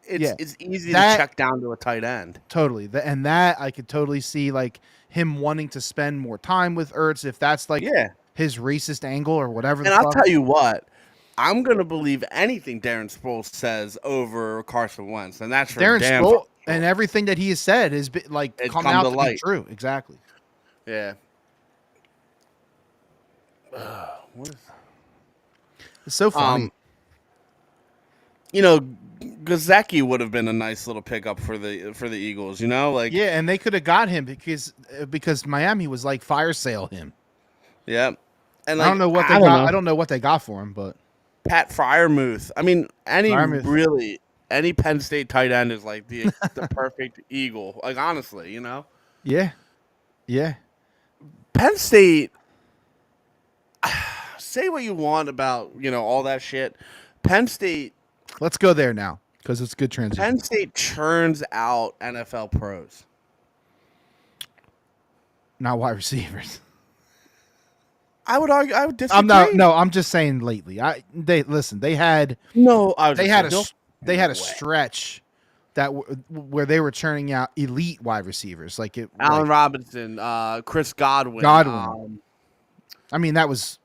it's easy to check down to a tight end. Totally. And that I could totally see, like, him wanting to spend more time with Ertz if that's like his racist angle or whatever. And I'll tell you what, I'm gonna believe anything Darren Sproles says over Carson Wentz, and that's for Darren damn Sproles, and everything that he has said has been like come out to light. Be true. Exactly. Yeah. What is that? It's so funny. Gesicki would have been a nice little pickup for the Eagles, like and they could have got him because Miami was like fire sale him. Yeah, and I don't know what they got. I don't know what they got for him, but Pat Freiermuth. I mean, any Penn State tight end is like the perfect Eagle. Like, honestly, Yeah. Penn State. Say what you want about all that shit. Penn State. Let's go there now because it's good transition. Penn State churns out NFL pros. Not wide receivers. I would argue. I would disagree. I'm just saying lately. They had a stretch where they were churning out elite wide receivers Allen Robinson, Chris Godwin. I mean, that was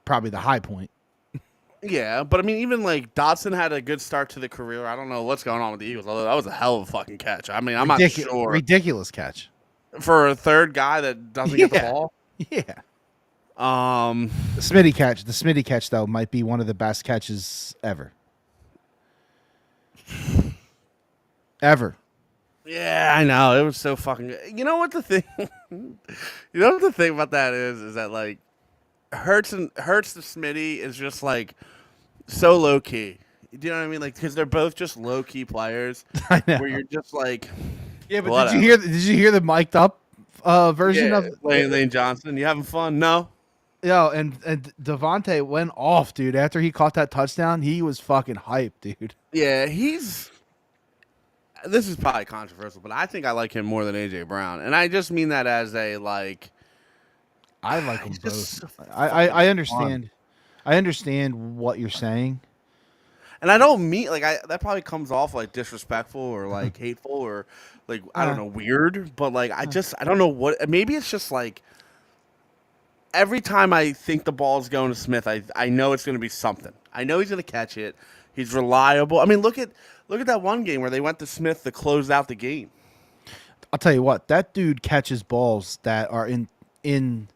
probably the high point. Yeah, but I mean, even like Dotson had a good start to the career. I don't know what's going on with the Eagles, although that was a hell of a fucking catch. I mean, I'm not sure. Ridiculous catch for a third guy that doesn't get the ball. Yeah. The Smitty catch though might be one of the best catches ever. Yeah, I know. It was so fucking good. You know what the thing about that is that like Hurts the Smitty is just like so low key. Do you know what I mean? Like, because they're both just low key players. I know. Where you're just like, yeah. But whatever. Did you hear the mic'd up version of Lane Johnson? You having fun? No. Yo, and Devontae went off, dude. After he caught that touchdown, he was fucking hyped, dude. Yeah, this is probably controversial, but I think I like him more than AJ Brown, and I just mean that as a like. I like them both. So I understand. Fun. I understand what you're saying, and I don't mean like that probably comes off like disrespectful or like hateful or like I don't know, weird. But like I don't know what. Maybe it's just like every time I think the ball's going to Smith, I know it's going to be something. I know he's going to catch it. He's reliable. I mean, look at that one game where they went to Smith to close out the game. I'll tell you what, that dude catches balls that are in.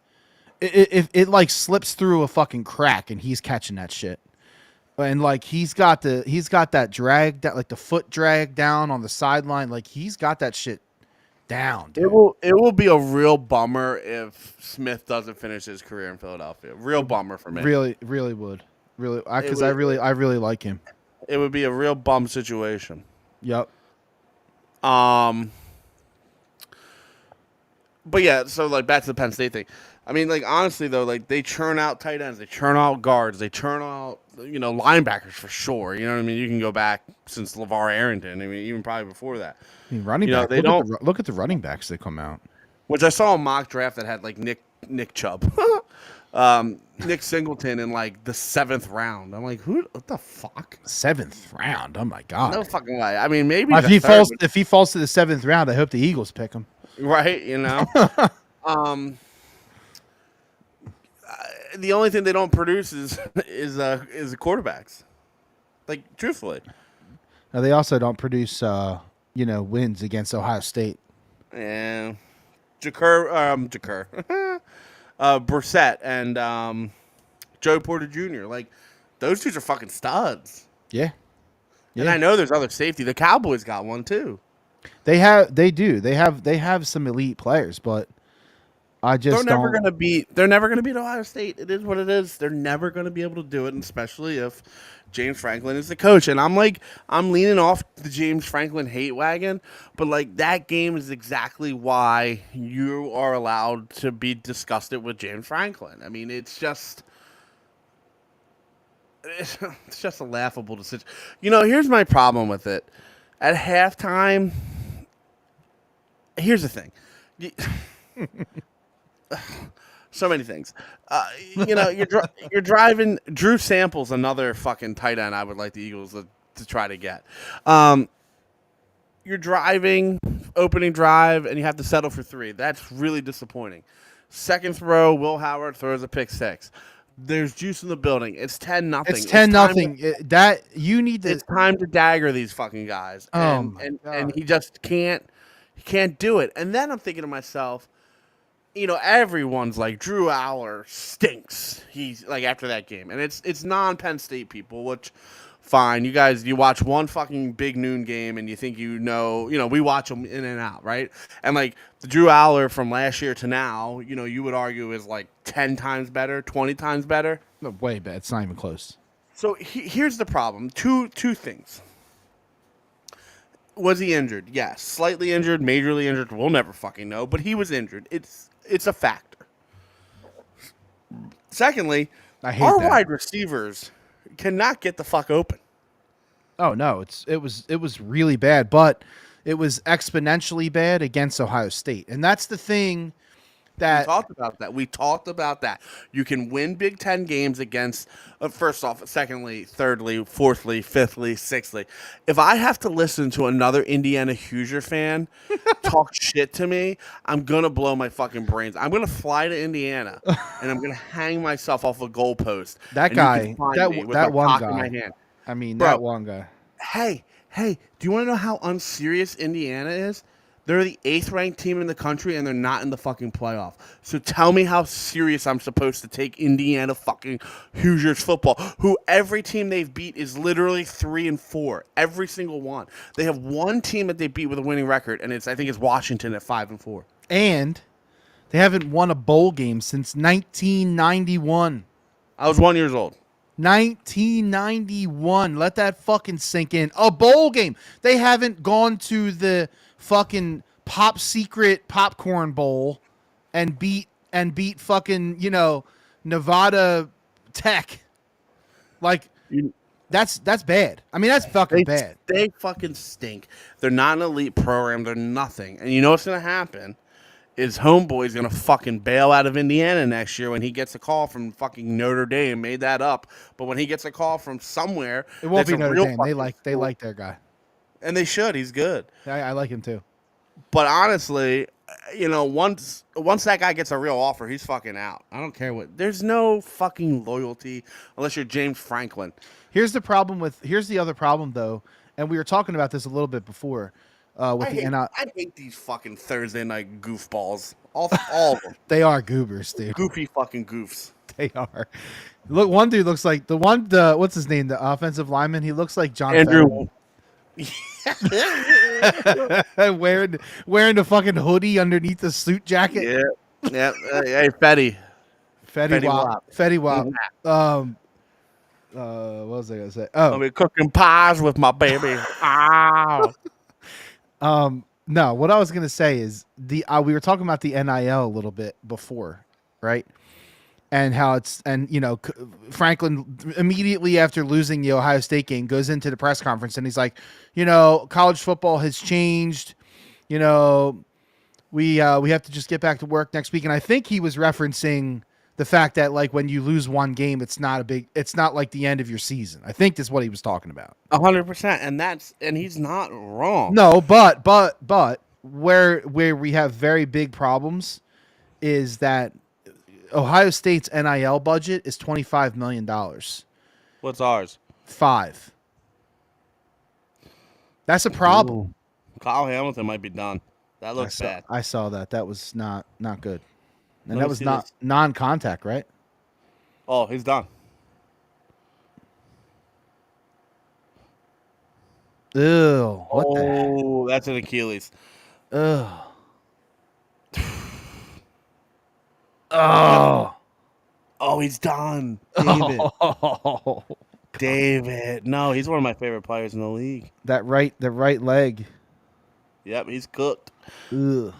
If it like slips through a fucking crack and he's catching that shit, and like he's got that drag, that like the foot drag down on the sideline, like he's got that shit down. Dude. It will be a real bummer if Smith doesn't finish his career in Philadelphia. Real bummer for me. Really would because I really like him. It would be a real bum situation. Yep. But yeah, so like back to the Penn State thing. I mean, like, honestly, though, like, they churn out tight ends. They churn out guards. They churn out, linebackers for sure. You know what I mean? You can go back since LeVar Arrington. I mean, even probably before that. I mean, running back. Look at the running backs that come out. Which I saw a mock draft that had, like, Nick Chubb. Nick Singleton in, like, the 7th round. I'm like, what the fuck? 7th round? Oh, my God. No fucking way. I mean, maybe if he falls to the 7th round, I hope the Eagles pick him. Right, the only thing they don't produce is quarterbacks. Like, truthfully. Now, they also don't produce, wins against Ohio State. Yeah. Brissett and Joey Porter Jr. Like, those dudes are fucking studs. Yeah. And I know there's other safety. The Cowboys got one too. They have some elite players, but I just They're never don't. gonna beat Ohio State. It is what it is. They're never gonna be able to do it, and especially if James Franklin is the coach. And I'm leaning off the James Franklin hate wagon, but like that game is exactly why you are allowed to be disgusted with James Franklin. I mean, it's just a laughable decision. Here's my problem with it. At halftime, here's the thing. So many things. You're driving. Drew Sample's another fucking tight end I would like the Eagles to try to get. You're driving, opening drive, and you have to settle for 3. That's really disappointing. Second throw, Will Howard throws a pick 6. There's juice in the building. It's 10-0. It's 10-0. That you need to. It's time to dagger these fucking guys, and he just can't. He can't do it. And then I'm thinking to myself, everyone's like, Drew Aller stinks. He's like, after that game, and it's non-Penn State people, which fine. You watch one fucking big noon game and you think we watch them in and out, right? And like the Drew Aller from last year to now, you would argue is like 10 times better, 20 times better. No, way bad. It's not even close. So here's the problem. Two things. Was he injured? Yes. Slightly injured, majorly injured. We'll never fucking know. But he was injured. It's a factor. Secondly, our wide receivers cannot get the fuck open. Oh no, it was really bad, but it was exponentially bad against Ohio State, and that's the thing. We talked about that. You can win Big Ten games against, first off, secondly, thirdly, fourthly, fifthly, sixthly. If I have to listen to another Indiana Hoosier fan talk shit to me, I'm going to blow my fucking brains. I'm going to fly to Indiana, and I'm going to hang myself off a goalpost. That guy, that one guy. I mean, that one guy. Hey, do you want to know how unserious Indiana is? They're the 8th ranked team in the country, and they're not in the fucking playoff. So tell me how serious I'm supposed to take Indiana fucking Hoosiers football, who every team they've beat is literally 3-4. Every single one. They have one team that they beat with a winning record, and I think it's Washington at 5-4. And they haven't won a bowl game since 1991. I was 1 year old. 1991. Let that fucking sink in. A bowl game. They haven't gone to the fucking Pop Secret Popcorn Bowl and beat fucking, Nevada Tech. Like, that's bad. I mean, that's fucking bad. They fucking stink. They're not an elite program. They're nothing. And you know what's going to happen? Is homeboy's going to fucking bail out of Indiana next year when he gets a call from fucking Notre Dame. Made that up. But when he gets a call from somewhere, it won't be Notre Dame. They like their guy. And they should. He's good. I like him too. But honestly, once that guy gets a real offer, he's fucking out. I don't care what. There's no fucking loyalty unless you're James Franklin. Here's the other problem though, and we were talking about this a little bit before. I hate these fucking Thursday night goofballs. All of them. They are goobers, dude. Goofy fucking goofs. They are. Look, one dude looks like what's his name? The offensive lineman. He looks like John Andrew. wearing the fucking hoodie underneath the suit jacket. Yeah. Hey, Fetty Wap. Fetty Wap. What was I gonna say? I'll be cooking pies with my baby. Ow. No, what I was gonna say is we were talking about the NIL a little bit before, right? And how Franklin immediately after losing the Ohio State game goes into the press conference and he's like, college football has changed. We have to just get back to work next week. And I think he was referencing the fact that like when you lose one game, it's not like the end of your season. I think that's what he was talking about. 100%, and he's not wrong. No, but where we have very big problems is that Ohio State's NIL budget is $25 million. What's ours? 5. That's a problem. Ooh. Kyle Hamilton might be done. That looks bad. I saw that. That was not good. And Let that me was see not this. non-contact, right? Oh, he's done. Ew. What the heck? Oh, that's an Achilles. Ugh. Yep. Oh. Oh, he's done. David. Oh. David. No, he's one of my favorite players in the league. The right leg. Yep, he's cooked. Ugh.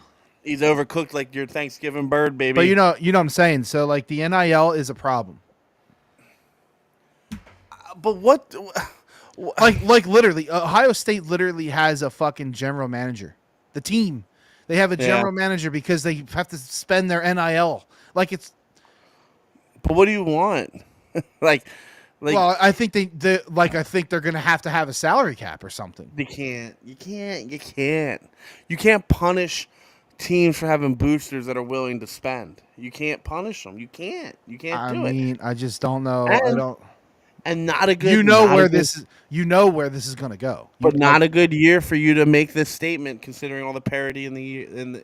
He's overcooked like your Thanksgiving bird, baby. But you know what I'm saying. So like the NIL is a problem. But what? Like literally, Ohio State literally has a fucking general manager. The team, they have a general manager because they have to spend their NIL. Like it's. But what do you want? like, Well, I think I think they're gonna have to have a salary cap or something. They can't. You can't punish teams for having boosters that are willing to spend. You can't punish them. You can't do it. I mean, I just don't know. And, I don't. And not a good. You know where this is going to go. But not a good year for you to make this statement, considering all the parity in the end.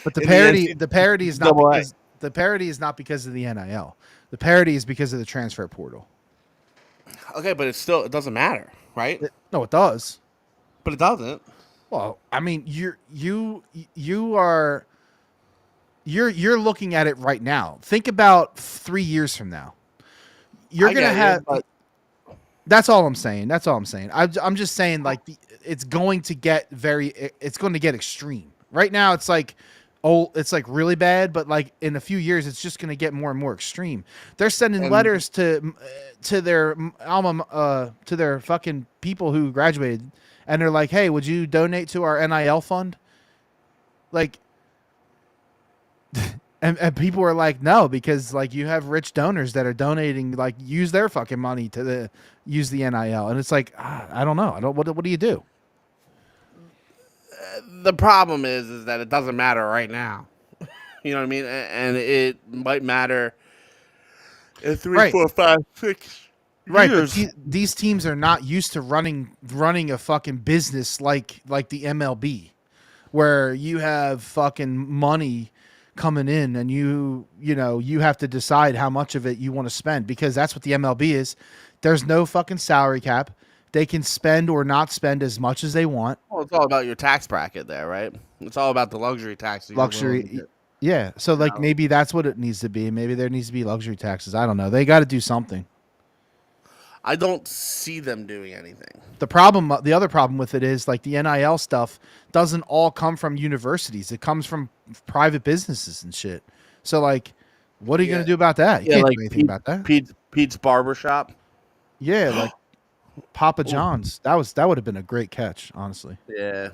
But the parity is not because the parity is not because of the NIL. The parity is because of the transfer portal. Okay, but it doesn't matter, right? No, it does. But it doesn't. Well, I mean, you're looking at it right now. Think about 3 years from now. You're gonna have. That's all I'm saying. I'm just saying, like, it's going to get extreme. Right now, it's like really bad, but like in a few years, it's just going to get more and more extreme. They're sending letters to their to their fucking people who graduated, and they're like, "Hey, would you donate to our NIL fund?" Like, and people are like, "No," because like you have rich donors that are donating, like use their fucking money to use the NIL, and it's like, I don't know. What do you do? The problem is that it doesn't matter right now. You know what I mean? And it might matter in 3, 4, 5, 6 years. But these teams are not used to running a fucking business like the MLB, where you have fucking money coming in and you have to decide how much of it you want to spend, because that's what the MLB is. There's no fucking salary cap. They can spend or not spend as much as they want. Well, it's all about your tax bracket there, right? It's all about the luxury tax. Yeah. So like maybe that's what it needs to be. Maybe there needs to be luxury taxes. I don't know. They got to do something. I don't see them doing anything. The other problem with it is like the NIL stuff doesn't all come from universities. It comes from private businesses and shit. So like, what are you going to do about that? You can't do anything about that. Pete's barbershop. Yeah, like Papa John's. That would have been a great catch, honestly. Yeah.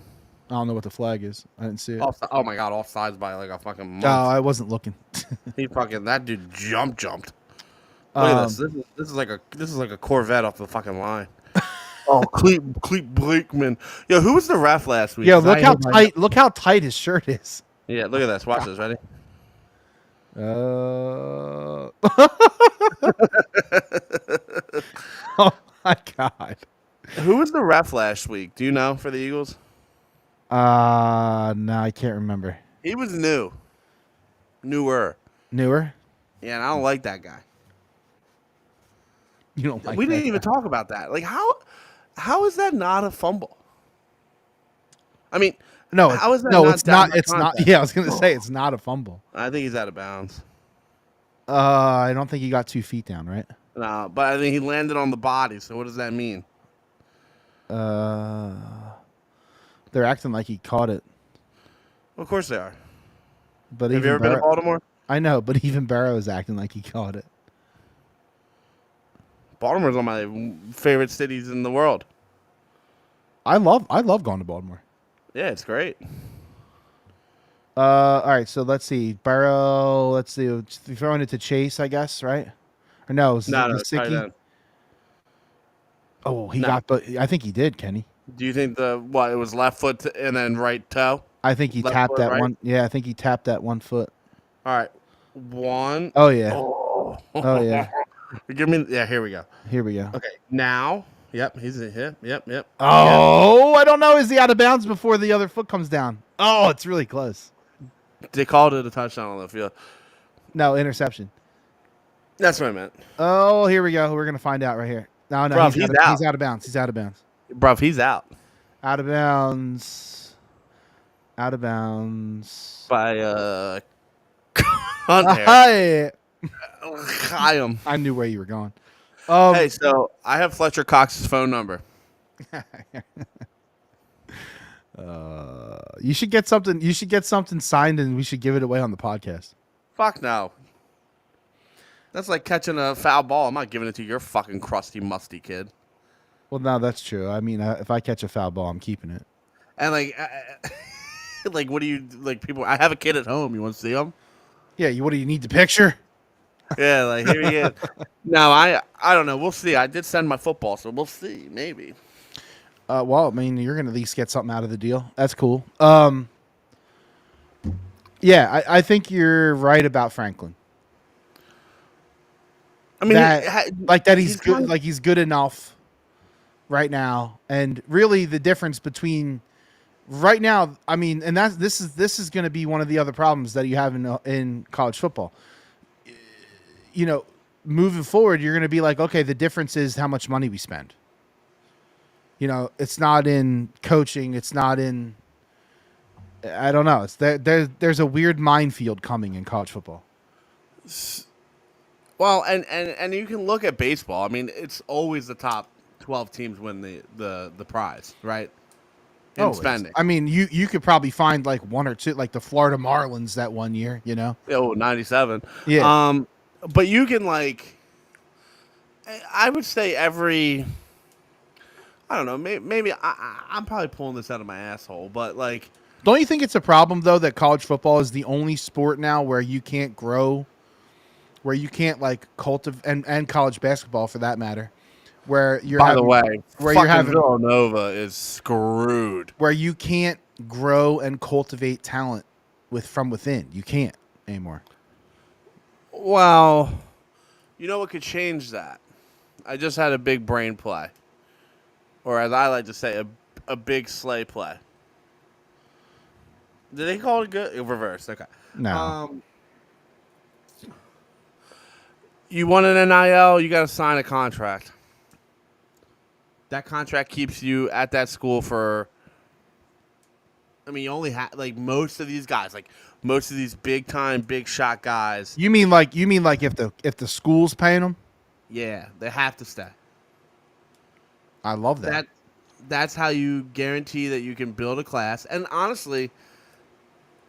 I don't know what the flag is. I didn't see it. Oh my god, offsides by like a fucking month. Oh, I wasn't looking. That dude jumped. Look at this. This is like a Corvette off the fucking line. Cleet Blakeman. Yo, who was the ref last week? Yeah, look how tight his shirt is. Yeah, look at this. Watch this. Ready? Oh my god. Who was the ref last week? Do you know, for the Eagles? No, I can't remember. He was newer. Yeah, and I don't like that guy. You don't like We that didn't even guy. talk about that. Like, how is that not a fumble? I mean, no, how is that it's not. It's not. Yeah, I was gonna say it's not a fumble. I think he's out of bounds. I don't think he got 2 feet down, right? No, but I think he landed on the body. So what does that mean? They're acting like he caught it. Of course they are. But have you ever been to Baltimore? I know, but even Barrow is acting like he caught it. Baltimore's one of my favorite cities in the world. I love going to Baltimore. Yeah, it's great. All right, so let's see. Barrow, let's see. Throwing it to Chase, I guess, right? Or no, Gesicki? Oh, he got, but I think he did, Kenny. Do you think it was left foot and then right toe? I think he tapped that one. Yeah, I think he tapped that 1 foot. All right. One. Oh, yeah. Oh, yeah. Here we go. Here we go. Okay, now Yep, he's a hit. Yep. Oh, I don't know. Is he out of bounds before the other foot comes down? Oh, it's really close. They called it a touchdown on the field. No, interception. That's what I meant. Oh, here we go. We're going to find out right here. No, Bruv, he's out. He's out of bounds. He's out of bounds. Bruv, he's out. Out of bounds. Out of bounds. By Hunter. Hi. I knew where you were going. Hey, so I have Fletcher Cox's phone number. You should get something. You should get something signed, and we should give it away on the podcast. Fuck no. That's like catching a foul ball. I'm not giving it to your fucking crusty, musty kid. Well, no, that's true. I mean, if I catch a foul ball, I'm keeping it. And like, like, what do you like? People, I have a kid at home. You want to see him? Yeah. What do you need the picture? Yeah, like here he is. No, I don't know. We'll see. I did send my football, so we'll see. Maybe. Well, I mean, you're gonna at least get something out of the deal. That's cool. Yeah, I think you're right about Franklin. I mean, he's good. Like he's good enough right now, and really the difference between right now. I mean, and this is going to be one of the other problems that you have in college football. You know, moving forward, you're going to be like, okay, the difference is how much money we spend. You know, it's not in coaching. It's not in. I don't know. It's there's a weird minefield coming in college football. Well, and you can look at baseball. I mean, it's always the top 12 teams win the prize, right? In spending. I mean, you could probably find like one or two, like the Florida Marlins that one year, you know? Oh, 97. Yeah. But you can like, I would say every, I don't know, maybe I'm probably pulling this out of my asshole, but like. Don't you think it's a problem, though, that college football is the only sport now where you can't grow, where you can't like cultivate, and college basketball for that matter, where you're By the way, where you're having Villanova is screwed. Where you can't grow and cultivate talent from within. You can't anymore. Well, you know what could change that? I just had a big brain play. Or as I like to say, a big sleigh play. Did they call it good? Reverse. Okay. No. You want an NIL, you got to sign a contract. That contract keeps you at that school for. I mean, you only have like most of these guys, like most of these big time, big shot guys. You mean like if the school's paying them? Yeah, they have to stay. I love that. That's how you guarantee that you can build a class. And honestly,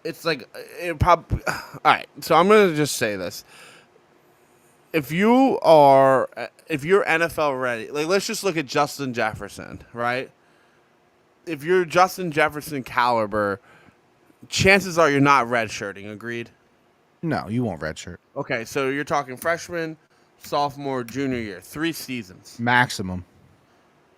it's like it probably. All right, so I'm gonna just say this. If you're NFL ready, like let's just look at Justin Jefferson, right? If you're Justin Jefferson caliber, chances are you're not redshirting. Agreed? No, you won't redshirt. Okay, so you're talking freshman, sophomore, junior year, 3 seasons maximum.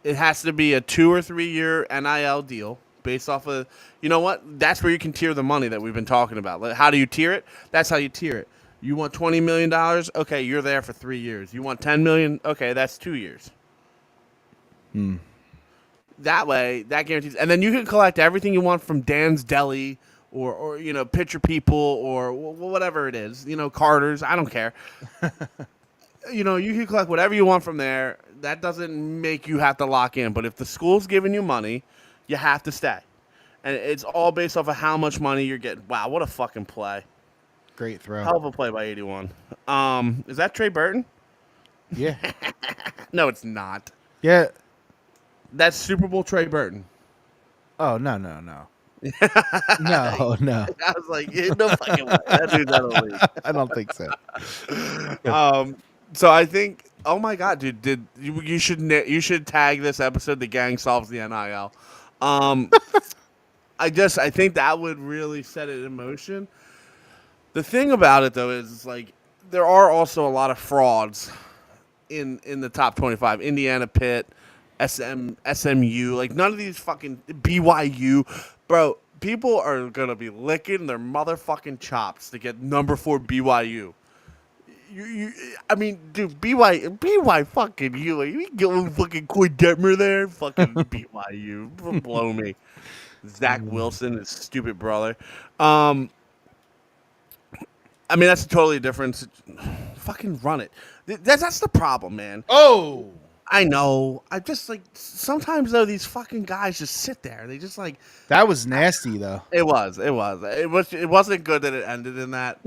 It has to be a 2 or 3 year NIL deal based off of. You know what? That's where you can tier the money that we've been talking about. How do you tier it? That's how you tier it. You want $20 million? Okay, you're there for 3 years. You want $10 million? Okay, that's 2 years. That way, that guarantees. And then you can collect everything you want from Dan's Deli or you know, Pitcher People or whatever it is. You know, Carter's. I don't care. You know, you can collect whatever you want from there. That doesn't make you have to lock in. But if the school's giving you money, you have to stay. And it's all based off of how much money you're getting. Wow, what a fucking play. Great throw. Hell of a play by 81. Is that Trey Burton? Yeah. No, it's not. Yeah. That's Super Bowl Trey Burton. Oh, no. No. I was like, no fucking way. That dude's out of the league. I don't think so. So I think, oh my God, dude, you should tag this episode, The Gang Solves the NIL. I think that would really set it in motion. The thing about it, though, is like there are also a lot of frauds in the top 25. Indiana, Pitt, SMU, like none of these fucking BYU. Bro, people are going to be licking their motherfucking chops to get number 4 BYU. I mean, dude, BY fucking you. You get fucking Coy Detmer there, fucking BYU, blow me. Zach Wilson, his stupid brother. I mean, that's a totally different. Fucking run it. That's the problem, man. Oh, I know. I just like sometimes though these fucking guys just sit there. They just like that was nasty though. it was. It wasn't good that it ended in that.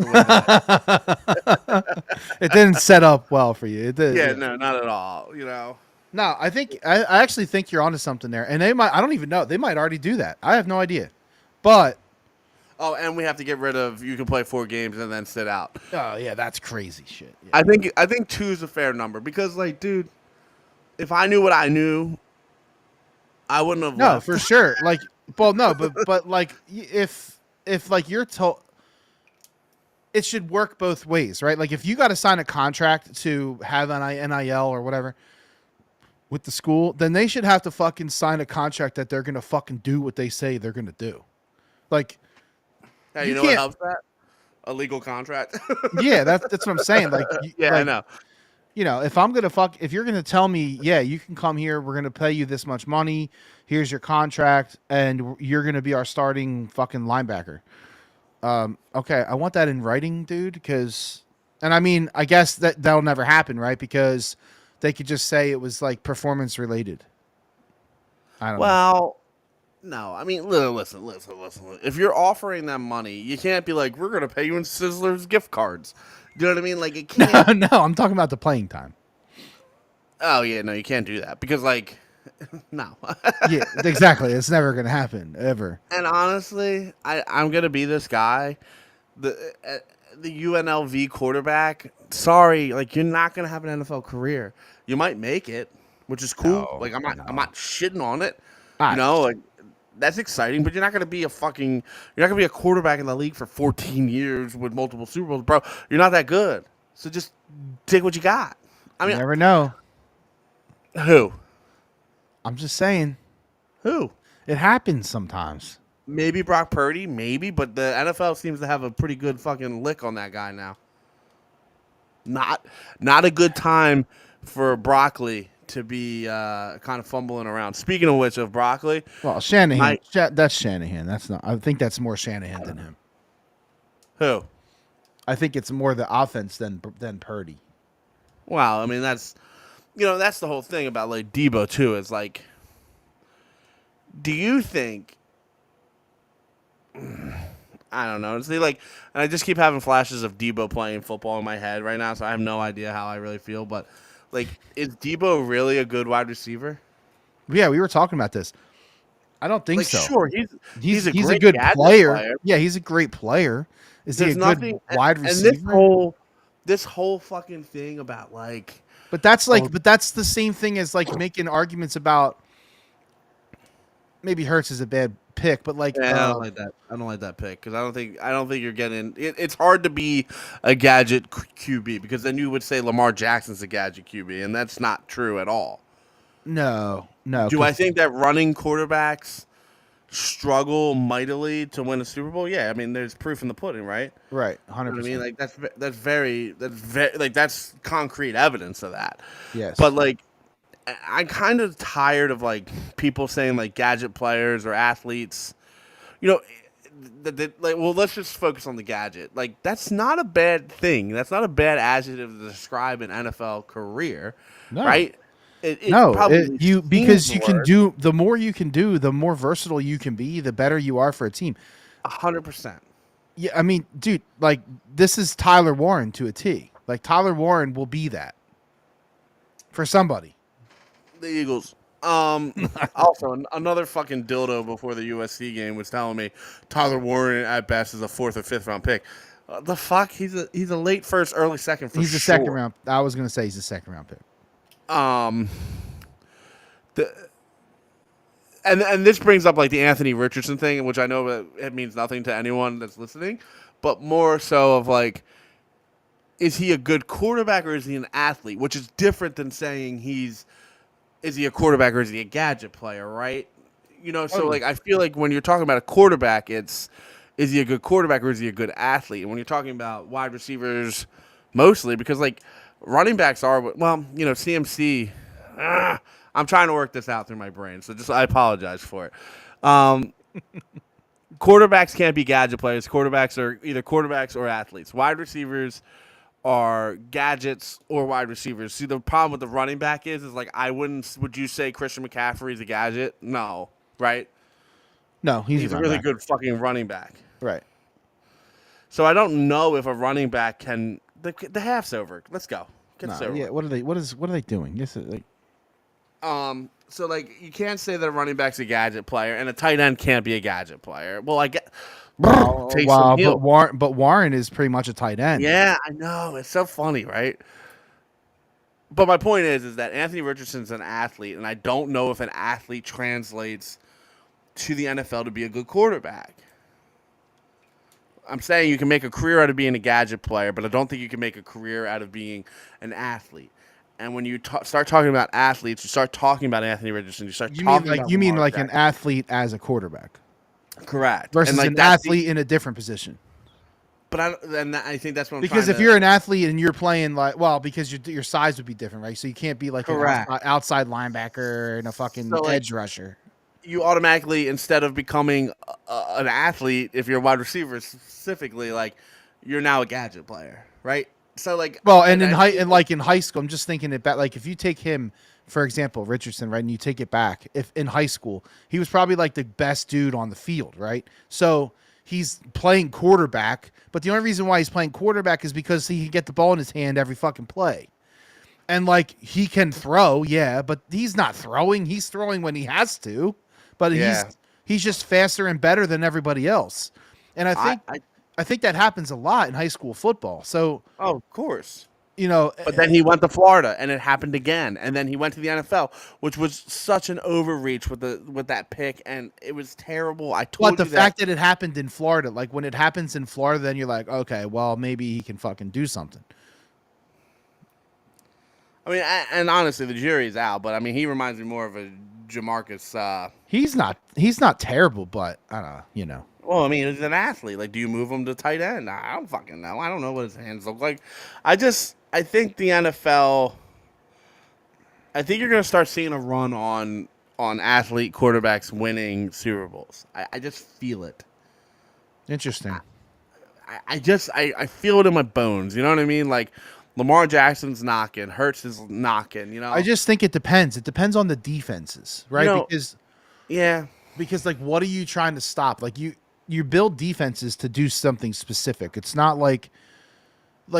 It didn't set up well for you. It did. Yeah, Yeah. no, not at all. You know. No, I actually think you're onto something there, and they might. I don't even know. They might already do that. I have no idea, but. Oh, and we have to get rid of. You can play 4 games and then sit out. Oh yeah, that's crazy shit. Yeah. I think 2 is a fair number because, like, dude, if I knew what I knew, I wouldn't have. No, left. for sure. Like, well, no, but like, if like you're told, it should work both ways, right? Like, if you got to sign a contract to have an NIL or whatever with the school, then they should have to fucking sign a contract that they're gonna fucking do what they say they're gonna do. Like. Hey, you know what helps that? A legal contract. Yeah, that's what I'm saying. Like, yeah, like, I know. You know, if you're gonna tell me, yeah, you can come here, we're gonna pay you this much money, here's your contract, and you're gonna be our starting fucking linebacker. Okay, I want that in writing, dude, because, and I mean, I guess that'll never happen, right? Because they could just say it was like performance related. I don't know. Well. No, I mean, listen. If you're offering them money, you can't be like, we're going to pay you in Sizzler's gift cards. You know what I mean? Like, it can't. No, I'm talking about the playing time. Oh, yeah, no, you can't do that because, like, no. Yeah, exactly. It's never going to happen, ever. And honestly, I'm going to be this guy. The UNLV quarterback, sorry, like, you're not going to have an NFL career. You might make it, which is cool. No, like, I'm not shitting on it. Right. You know, like, that's exciting, but you're not going to be a quarterback in the league for 14 years with multiple Super Bowls, bro. You're not that good. So just take what you got. I mean, you never know. Who? I'm just saying. Who? It happens sometimes. Maybe Brock Purdy, maybe, but the NFL seems to have a pretty good fucking lick on that guy now. Not a good time for Broccoli to be kind of fumbling around. Speaking of which, of Broccoli. Well, Shanahan. That's Shanahan. That's not. I think that's more Shanahan than him. Who? I think it's more the offense than Purdy. Well, I mean, that's the whole thing about, like, Debo, too. Is like, do you think... I don't know. See, like, and I just keep having flashes of Debo playing football in my head right now, so I have no idea how I really feel, but... Like, is Debo really a good wide receiver? Yeah, we were talking about this. I don't think so. Sure, he's a good player. Yeah, he's a great player. Is he a good wide receiver? And this whole fucking thing about, like... But that's the same thing as, like, making arguments about... Maybe Hurts is a bad pick, but, like... Yeah, I don't like that. I don't like that pick because I don't think you're getting. It's hard to be a gadget QB because then you would say Lamar Jackson's a gadget QB, and that's not true at all. No. Do I think that running quarterbacks struggle mightily to win a Super Bowl? Yeah, I mean, there's proof in the pudding, right? Right, 100%. I mean, like that's very like that's concrete evidence of that. Yes, but like. I'm kind of tired of, like, people saying, like, gadget players or athletes. You know, like, well, let's just focus on the gadget. Like, that's not a bad thing. That's not a bad adjective to describe an NFL career, right? Because you can do the more you can do, the more versatile you can be, the better you are for a team. 100%. Yeah, I mean, dude, like, this is Tyler Warren to a T. Like, Tyler Warren will be that for somebody. The Eagles. Also, another fucking dildo before the USC game was telling me Tyler Warren at best is a 4th or 5th round pick. The fuck? He's a late first, early second for He's a second round. I was gonna say he's a second round pick. And this brings up, like, the Anthony Richardson thing, which I know it means nothing to anyone that's listening, but more so of, like, is he a good quarterback or is he an athlete? Which is different than saying is he a quarterback or is he a gadget player, right? You know, so, like, I feel like when you're talking about a quarterback, is he a good quarterback or is he a good athlete? And when you're talking about wide receivers, mostly because like running backs are CMC. I'm trying to work this out through my brain, so I apologize for it. Um, Quarterbacks can't be gadget players. Quarterbacks are either quarterbacks or athletes. Wide receivers are gadgets or wide receivers. See, the problem with the running back is like would you say Christian McCaffrey is a gadget? No, right? No, he's a really good fucking running back. Right. So I don't know if a running back can. The half's over. Let's go. Get this over. Yeah. What are they doing? Yes. So like you can't say that a running back's a gadget player and a tight end can't be a gadget player. Well, I get. Wow, but Warren is pretty much a tight end. Yeah, I know. It's so funny, right? But my point is that Anthony Richardson's an athlete, and I don't know if an athlete translates to the NFL to be a good quarterback. I'm saying you can make a career out of being a gadget player, but I don't think you can make a career out of being an athlete. And when you start talking about athletes, you start talking about Anthony Richardson. You mean like an athlete as a quarterback, correct? Versus an athlete in a different position. But I think that's what I'm because if you're an athlete and you're playing because your size would be different, right? So you can't be like an outside linebacker and a fucking edge rusher. You automatically, instead of becoming an athlete, if you're a wide receiver specifically, like you're now a gadget player, right? So like, in high school, I'm just thinking it back. Like if you take him, for example, Richardson, right, and you take it back, if in high school he was probably like the best dude on the field, right? So he's playing quarterback, but the only reason why he's playing quarterback is because he can get the ball in his hand every fucking play. And like he can throw, yeah, but he's not throwing. He's throwing when he has to. But he's just faster and better than everybody else. And I think that happens a lot in high school football. So of course. But then he went to Florida and it happened again. And then he went to the NFL, which was such an overreach with that pick, and it was terrible. The fact that it happened in Florida, like when it happens in Florida, then you're like, okay, well, maybe he can fucking do something. I mean, and honestly, the jury's out, but I mean, he reminds me more of a Jamarcus. He's not terrible, but I don't know, Well, I mean, he's an athlete. Like, do you move him to tight end? I don't fucking know. I don't know what his hands look like. I think the NFL. I think you're going to start seeing a run on athlete quarterbacks winning Super Bowls. I just feel it. Interesting. I feel it in my bones. You know what I mean? Like, Lamar Jackson's knocking, Hurts is knocking. I just think it depends. It depends on the defenses, right? Because like, what are you trying to stop? Like you build defenses to do something specific. It's not like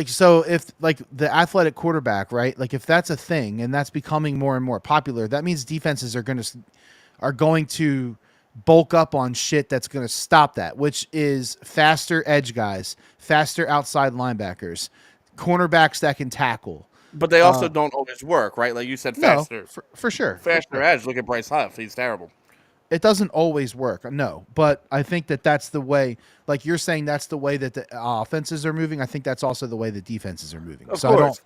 so if like the athletic quarterback, right? Like if that's a thing and that's becoming more and more popular, that means defenses are going to bulk up on shit that's going to stop that, which is faster edge guys, faster outside linebackers, cornerbacks that can tackle. But they also don't always work, right? Like you said, faster. No, for sure. Faster edge. Look at Bryce Huff. He's terrible. It doesn't always work, no. But I think that's the way, like you're saying, that's the way that the offenses are moving. I think that's also the way the defenses are moving.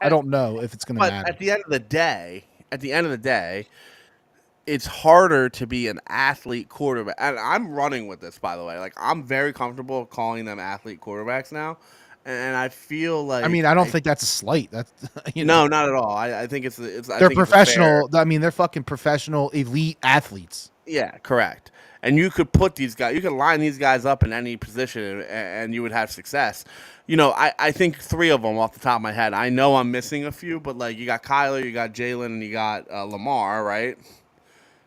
I don't know if it's going to matter. At the end of the day, it's harder to be an athlete quarterback. And I'm running with this, by the way. Like I'm very comfortable calling them athlete quarterbacks now. And I feel like I don't think that's a slight. That's No, not at all. I think it's they're professional. They're fucking professional elite athletes. Yeah, correct. And you could put these guys, you could line these guys up in any position, and you would have success. I think 3 of them off the top of my head. I know I'm missing a few, but like you got Kyler, you got Jalen, and you got Lamar, right?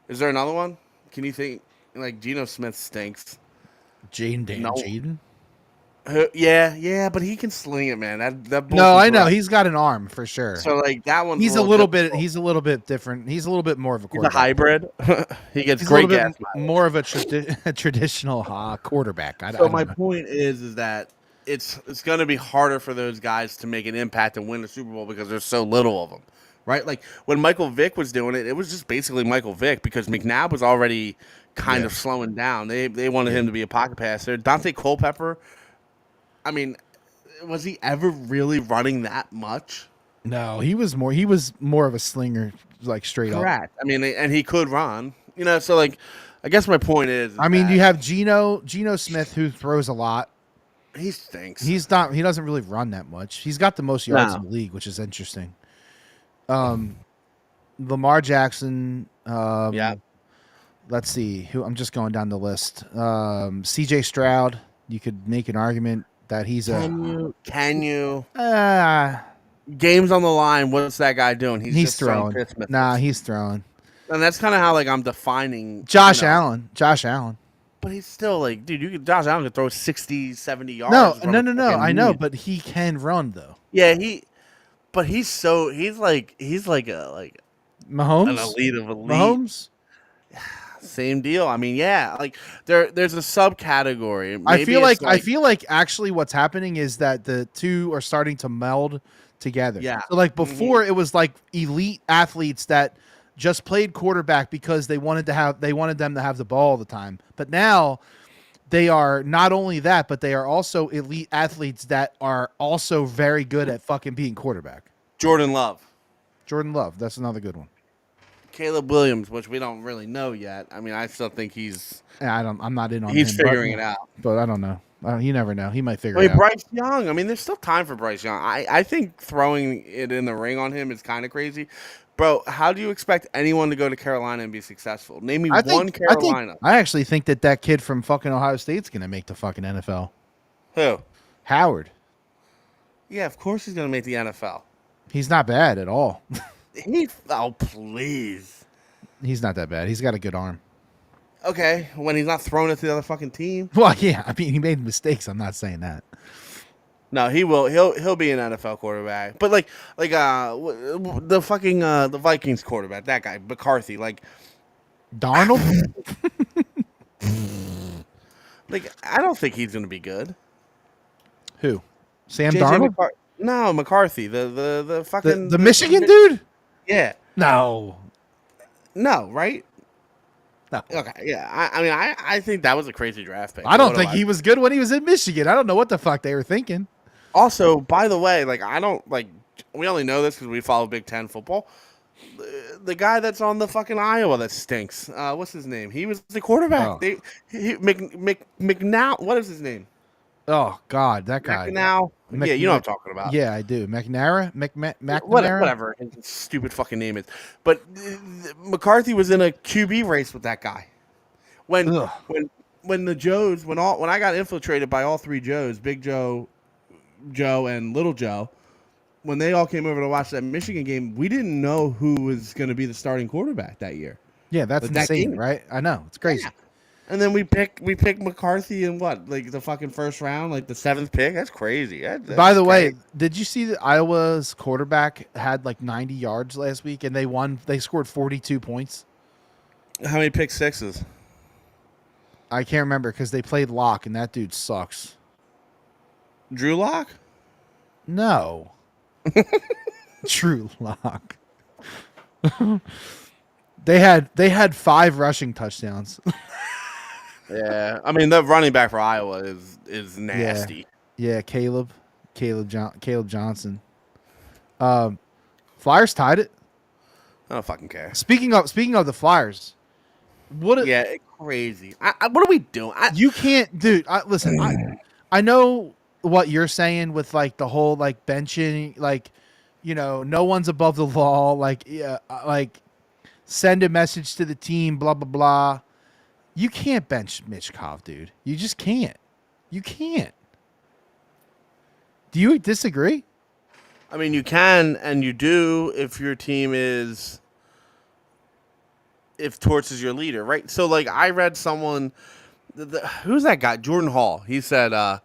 Is there another one? Can you think? Like Geno Smith stinks. Jaden. Yeah, but he can sling it, man. That no, I know right. He's got an arm for sure. So like that one, he's a little bit different. He's a little bit more of a quarterback. He's a hybrid. He gets great gas. More of a traditional quarterback. My point is that it's going to be harder for those guys to make an impact and win the Super Bowl because there's so little of them, right? Like when Michael Vick was doing it, it was just basically Michael Vick because McNabb was already kind of slowing down. They wanted him to be a pocket passer. Dante Culpepper. I mean, was he ever really running that much? No, he was more of a slinger, like straight up. Correct. I mean, and he could run. So like, I guess my point is you have Geno Smith who throws a lot. He stinks. He's not. He doesn't really run that much. He's got the most yards in the league, which is interesting. Lamar Jackson. Let's see. Who I'm just going down the list. C.J. Stroud. You could make an argument that he's Can you? Games on the line. What's that guy doing? He's throwing. He's throwing. And that's kind of how I'm defining Josh Allen. But he's still dude, Josh Allen could throw 60, 70 yards. No. I know, but he can run though. Yeah, he's like Mahomes. An elite of elite. Mahomes. Same deal. I mean, yeah, there's a subcategory. I feel like actually what's happening is that the two are starting to meld together. Yeah. So before it was elite athletes that just played quarterback because they wanted them to have the ball all the time. But now they are not only that, but they are also elite athletes that are also very good at fucking being quarterback. Jordan Love, that's another good one. Caleb Williams, which we don't really know yet. I mean, I still think I'm not in on him. He's figuring it out. But I don't know. You never know. He might figure it out. Bryce Young. I mean, there's still time for Bryce Young. I think throwing it in the ring on him is kind of crazy. Bro, how do you expect anyone to go to Carolina and be successful? Name me one Carolina. I actually think that kid from fucking Ohio State's going to make the fucking NFL. Who? Howard. Yeah, of course he's going to make the NFL. He's not bad at all. Oh, please. He's not that bad. He's got a good arm. Okay, when he's not throwing it to the other fucking team. Well, yeah. I mean, he made mistakes. I'm not saying that. No, he will. He'll be an NFL quarterback. But the fucking the Vikings quarterback, that guy McCarthy, Darnold. I don't think he's gonna be good. Who? Sam JJ Darnold? No, McCarthy, the fucking the Michigan dude. Yeah. No, right? No. Okay, yeah. I mean, I think that was a crazy draft pick. I don't think he was good when he was in Michigan. I don't know what the fuck they were thinking. Also, by the way, I don't we only know this because we follow Big Ten football. The guy that's on the fucking Iowa that stinks. What's his name? He was the quarterback. Oh. McNow. What is his name? Oh God, that guy. McNow. Yeah, you know what I'm talking about. Yeah, I do. McNamara. Whatever his stupid fucking name is. But McCarthy was in a QB race with that guy. When the Joes, when I got infiltrated by all three Joes, Big Joe, and Little Joe, when they all came over to watch that Michigan game, we didn't know who was going to be the starting quarterback that year. Yeah, that's insane, right? I know. It's crazy. Yeah. And then we picked McCarthy in the fucking first round, the 7th pick. That's crazy. By the way, did you see that Iowa's quarterback had 90 yards last week and they won? They scored 42 points. How many pick sixes? I can't remember because they played Lock and that dude sucks. Drew Lock? No. Drew Lock. They had 5 rushing touchdowns. Yeah, I mean the running back for Iowa is nasty. Yeah, Caleb Johnson. Flyers tied it. I don't fucking care. Speaking of the Flyers, crazy. What are we doing? You can't, dude. Listen, I know what you're saying with the whole benching, no one's above the law. Send a message to the team, blah blah blah. You can't bench Mitch Kov, dude. You just can't. You can't. Do you disagree? I mean, you can and you do if your team if Torts is your leader, right? So, I read someone, who's that guy? Jordan Hall. He said,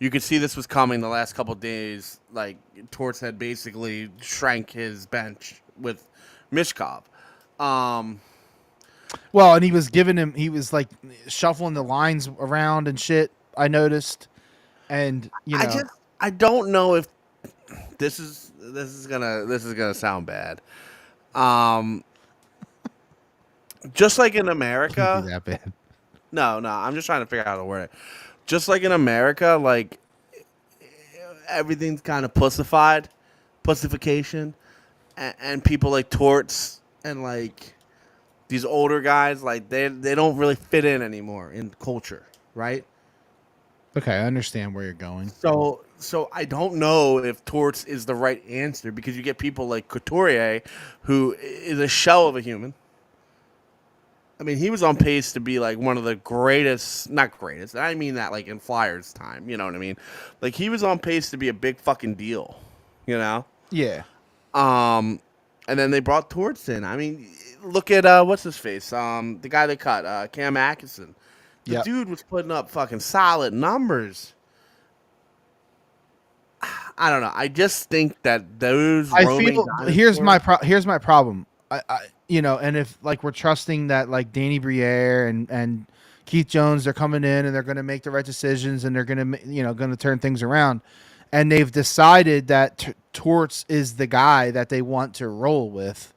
you could see this was coming the last couple of days. Torts had basically shrank his bench with Mishkov. Well, and he was shuffling the lines around and shit. I noticed, and I don't know if this is gonna sound bad. Just like in America, be that bad. No, I'm just trying to figure out how to word it. Just like in America, everything's kind of pussification, and people like Torts and these older guys, they don't really fit in anymore in culture, right? Okay, I understand where you're going. So I don't know if Torts is the right answer because you get people like Couturier, who is a shell of a human. I mean, he was on pace to be like one of the greatest, not greatest. I mean that like in Flyers time. You know what I mean? Like he was on pace to be a big fucking deal. You know. Yeah. And then they brought Torts in. I mean, look at what's his face? The guy they cut, Cam Atkinson. The Yep. dude was putting up fucking solid numbers. I don't know. I just think that those I roaming feel here's my problem. And if like we're trusting that like Danny Briere and Keith Jones, they're coming in and they're going to make the right decisions and they're going to going to turn things around, and they've decided that Torts is the guy that they want to roll with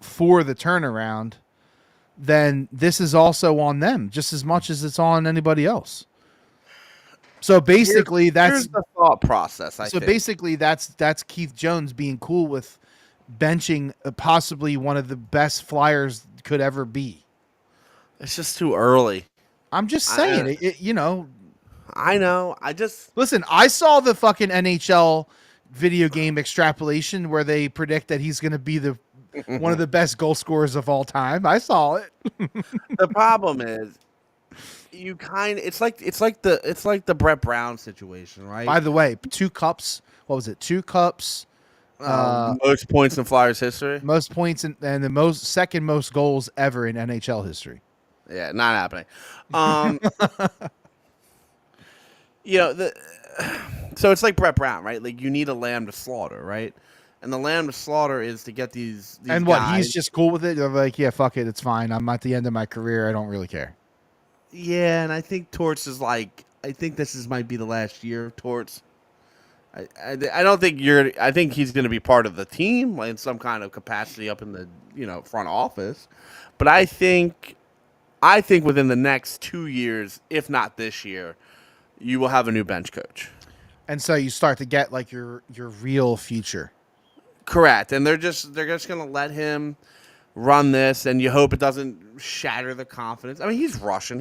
for the turnaround, then this is also on them just as much as it's on anybody else. So basically, here's the thought process. I think. Basically, that's Keith Jones being cool with benching possibly one of the best Flyers could ever be. It's just too early. I'm just saying, I know. Listen. I saw the fucking NHL video game extrapolation where they predict that he's going to be the one of the best goal scorers of all time. I saw it. The problem is. It's like the Brett Brown situation, right? By the way, 2 cups. What was it? 2 cups. Most points in Flyers history. Most points and the second most goals ever in NHL history. Yeah, not happening. So it's like Brett Brown, right? Like you need a lamb to slaughter, right? And the lamb to slaughter is to get these and what guys. He's just cool with it. They're like, yeah, fuck it, it's fine. I'm at the end of my career. I don't really care. Yeah, and I think Torts is like, I think might be the last year of Torts. I don't think I think he's going to be part of the team like, in some kind of capacity up in the front office, but I think within the next 2 years, if not this year, you will have a new bench coach. And so you start to get like your real future. Correct, and they're just going to let him run this, and you hope it doesn't shatter the confidence. I mean, he's Russian.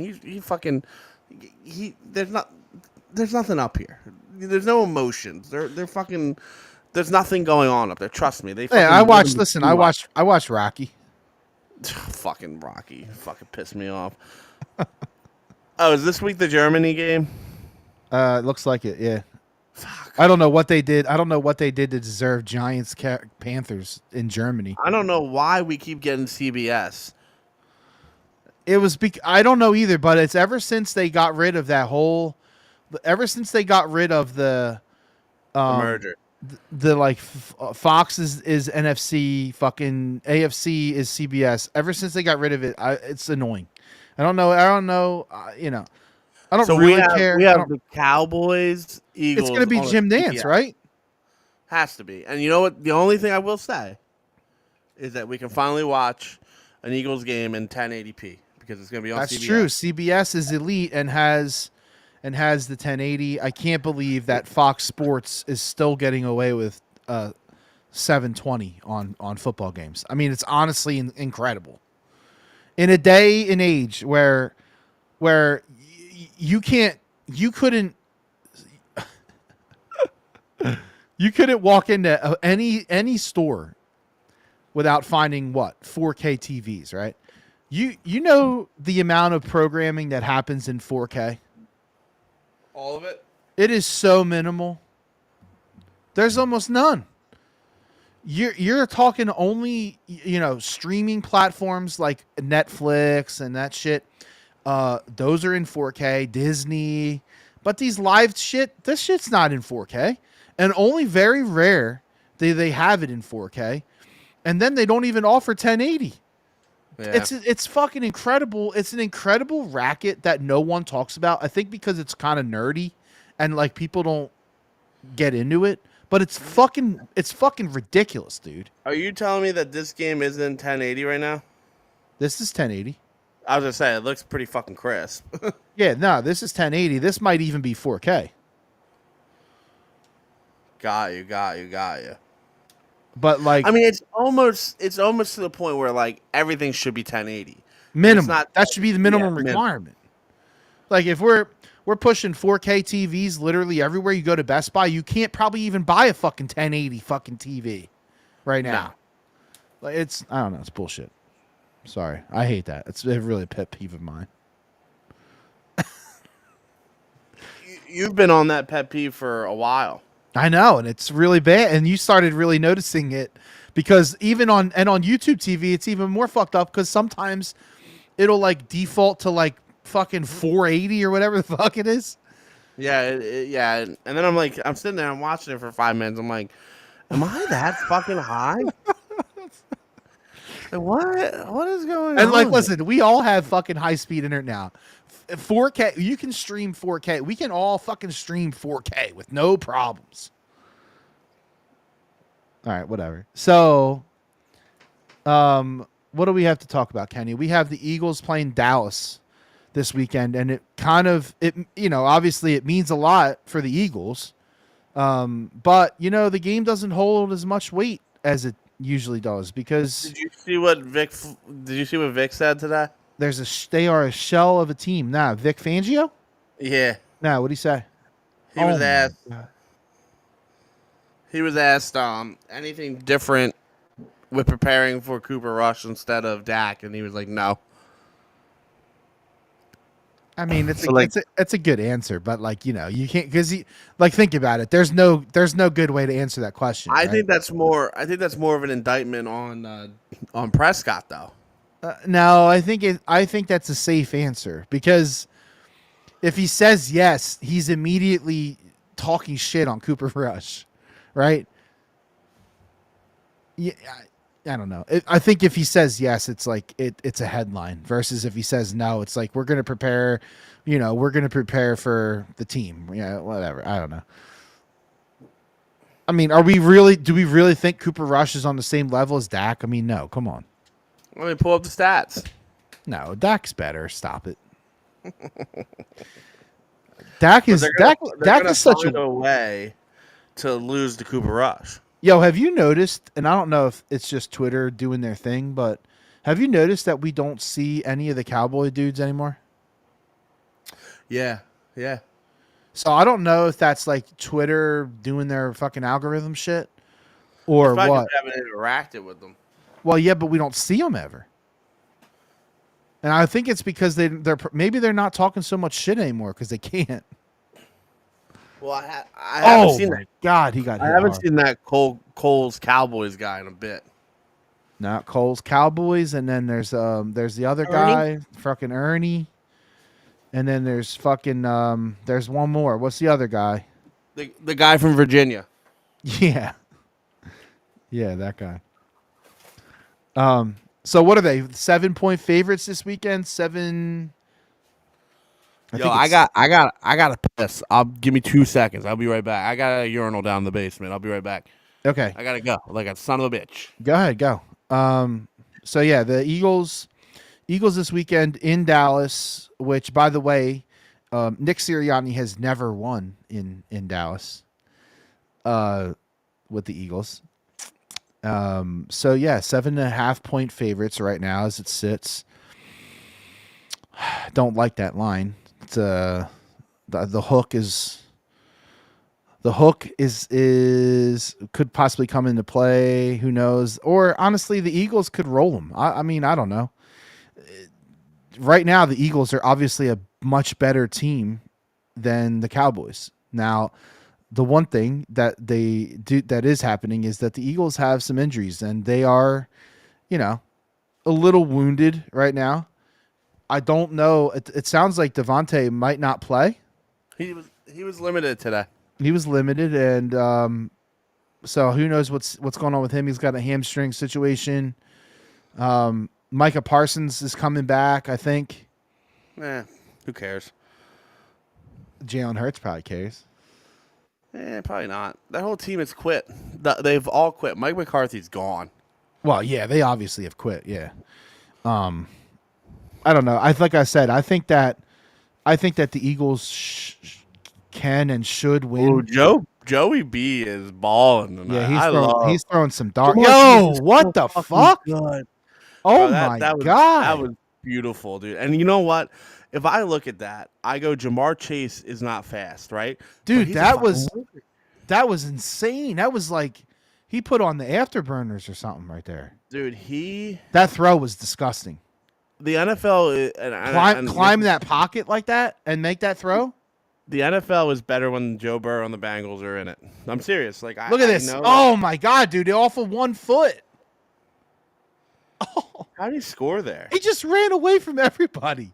There's nothing up here. There's no emotions. They're fucking. There's nothing going on up there. Trust me. I watched Rocky. Fucking Rocky. Fucking pissed me off. Oh, is this week the Germany game? It looks like it. Yeah. Fuck. I don't know what they did. I don't know what they did to deserve Giants Panthers in Germany. I don't know why we keep getting CBS. It was I don't know either, but it's ever since they got rid of that whole. Ever since they got rid of the merger, Fox is NFC, fucking AFC is CBS. Ever since they got rid of it, it's annoying. I don't know. I don't really care. We have the Cowboys, Eagles. It's going to be Jim Nantz, right? Has to be. And you know what? The only thing I will say is that we can finally watch an Eagles game in 1080p because it's going to be on CBS. That's true. CBS is elite and has the 1080. I can't believe that Fox Sports is still getting away with 720 on football games. I mean, it's honestly incredible. In a day and age where you couldn't walk into any store without finding 4K TVs, right? You know the amount of programming that happens in 4K? All of it? It is so minimal. There's almost none. You're talking only, streaming platforms like Netflix and that shit. Those are in 4K, Disney. But these live shit, this shit's not in 4K. And only very rare they have it in 4K. And then they don't even offer 1080. Yeah. It's fucking incredible. It's an incredible racket that no one talks about. I think because it's kind of nerdy and like people don't get into it. But it's fucking ridiculous, dude. Are you telling me that this game isn't 1080 right now? This is 1080. I was gonna say it looks pretty fucking crisp. Yeah, no, this is 1080. This might even be 4K. Got you. But like, I mean, it's almost to the point where like everything should be 1080. Minimum. That should be the minimum requirement. Like if we're pushing 4K TVs literally everywhere you go to Best Buy, you can't probably even buy a fucking 1080 fucking TV right now. Like it's I don't know, it's bullshit. Sorry, I hate that. It's really a pet peeve of mine. You've been on that pet peeve for a while. I know, and it's really bad. And you started really noticing it because even on YouTube TV, it's even more fucked up because sometimes it'll like default to like fucking 480 or whatever the fuck it is. Yeah, yeah. And then I'm sitting there, I'm watching it for 5 minutes. I'm like, am I that fucking high? Like, what is going on? And like, listen, we all have fucking high speed internet now. 4K, you can stream 4K. We can all fucking stream 4K with no problems. All right, whatever. So, what do we have to talk about, Kenny? We have the Eagles playing Dallas this weekend, and it obviously it means a lot for the Eagles. But the game doesn't hold as much weight as it usually does because Did you see what Vic said today? They are a shell of a team. Nah, Vic Fangio? Yeah. Nah, what'd he say? He was asked anything different with preparing for Cooper Rush instead of Dak, and he was like, no. I mean, it's a good answer, but you can't because think about it. There's no good way to answer that question. I think that's more of an indictment on Prescott though. No, I think that's a safe answer because if he says yes, he's immediately talking shit on Cooper Rush, right? Yeah, I don't know. I think if he says yes, it's like it's a headline versus if he says no, it's like we're going to prepare, for the team. Yeah, whatever. I don't know. I mean, do we really think Cooper Rush is on the same level as Dak? I mean, no, come on. Let me pull up the stats. No, Dak's better. Stop it. Dak is such a way to lose to Cooper Rush. Yo, have you noticed, and I don't know if it's just Twitter doing their thing, but have you noticed that we don't see any of the Cowboy dudes anymore? Yeah. So I don't know if that's like Twitter doing their fucking algorithm shit or what. We haven't interacted with them. Well, yeah, but we don't see them ever. And I think it's because they're not talking so much shit anymore because they can't. Well, I haven't seen that. God, he got. I haven't seen that Cole's Cowboys guy in a bit. Not Cole's Cowboys, and then there's the other guy, fucking Ernie, and then there's fucking there's one more. What's the other guy? The guy from Virginia. Yeah, that guy. So what are they? 7-point favorites this weekend? 7. I gotta piss. Give me 2 seconds. I'll be right back. I got a urinal down in the basement. I'll be right back. Okay. I gotta go. Like a son of a bitch. Go ahead, go. So yeah, the Eagles this weekend in Dallas, which by the way, Nick Sirianni has never won in Dallas. With the Eagles. So yeah, 7.5-point favorites right now as it sits. Don't like that line. It's the hook is could possibly come into play. Who knows? Or honestly, the Eagles could roll them. I mean, I don't know. Right now, the Eagles are obviously a much better team than the Cowboys. Now, the one thing that that is happening is that the Eagles have some injuries and they are, a little wounded right now. I don't know. It sounds like Devontae might not play. He was limited today. He was limited, and so who knows what's going on with him? He's got a hamstring situation. Micah Parsons is coming back, I think. Who cares? Jalen Hurts probably cares. Probably not. That whole team has quit. They've all quit. Mike McCarthy's gone. Well, yeah, they obviously have quit. Yeah. I don't know. Like I said, I think that the Eagles can and should win. Oh, Joey B is balling tonight. Yeah, he's throwing some dark. Yo, what the fuck? Good. Oh my god, that was beautiful, dude. And you know what? If I look at that, I go, Jamar Chase is not fast, right? Dude, that was insane. That was like he put on the afterburners or something right there. Dude, that throw was disgusting. The NFL climb that pocket like that and make that throw. The NFL is better when Joe Burrow and the Bengals are in it. I'm serious. Like, look at this. Oh my God, dude! Off of 1 foot. Oh, how did he score there? He just ran away from everybody.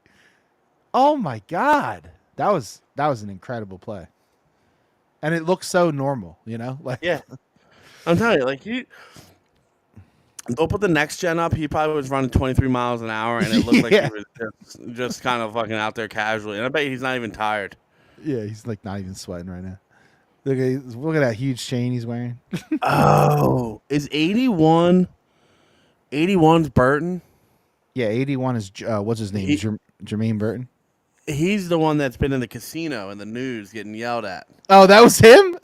Oh my God, that was an incredible play. And it looks so normal, like yeah. I'm telling you, like don't put the next gen up. He probably was running 23 miles an hour, and it looked like he was just kind of fucking out there casually. And I bet he's not even tired. Yeah, he's like not even sweating right now. Look at that huge chain he's wearing. Oh, is 81? 81's Burton? Yeah, 81 is what's his name? Jermaine Burton. He's the one that's been in the casino in the news getting yelled at. Oh, that was him?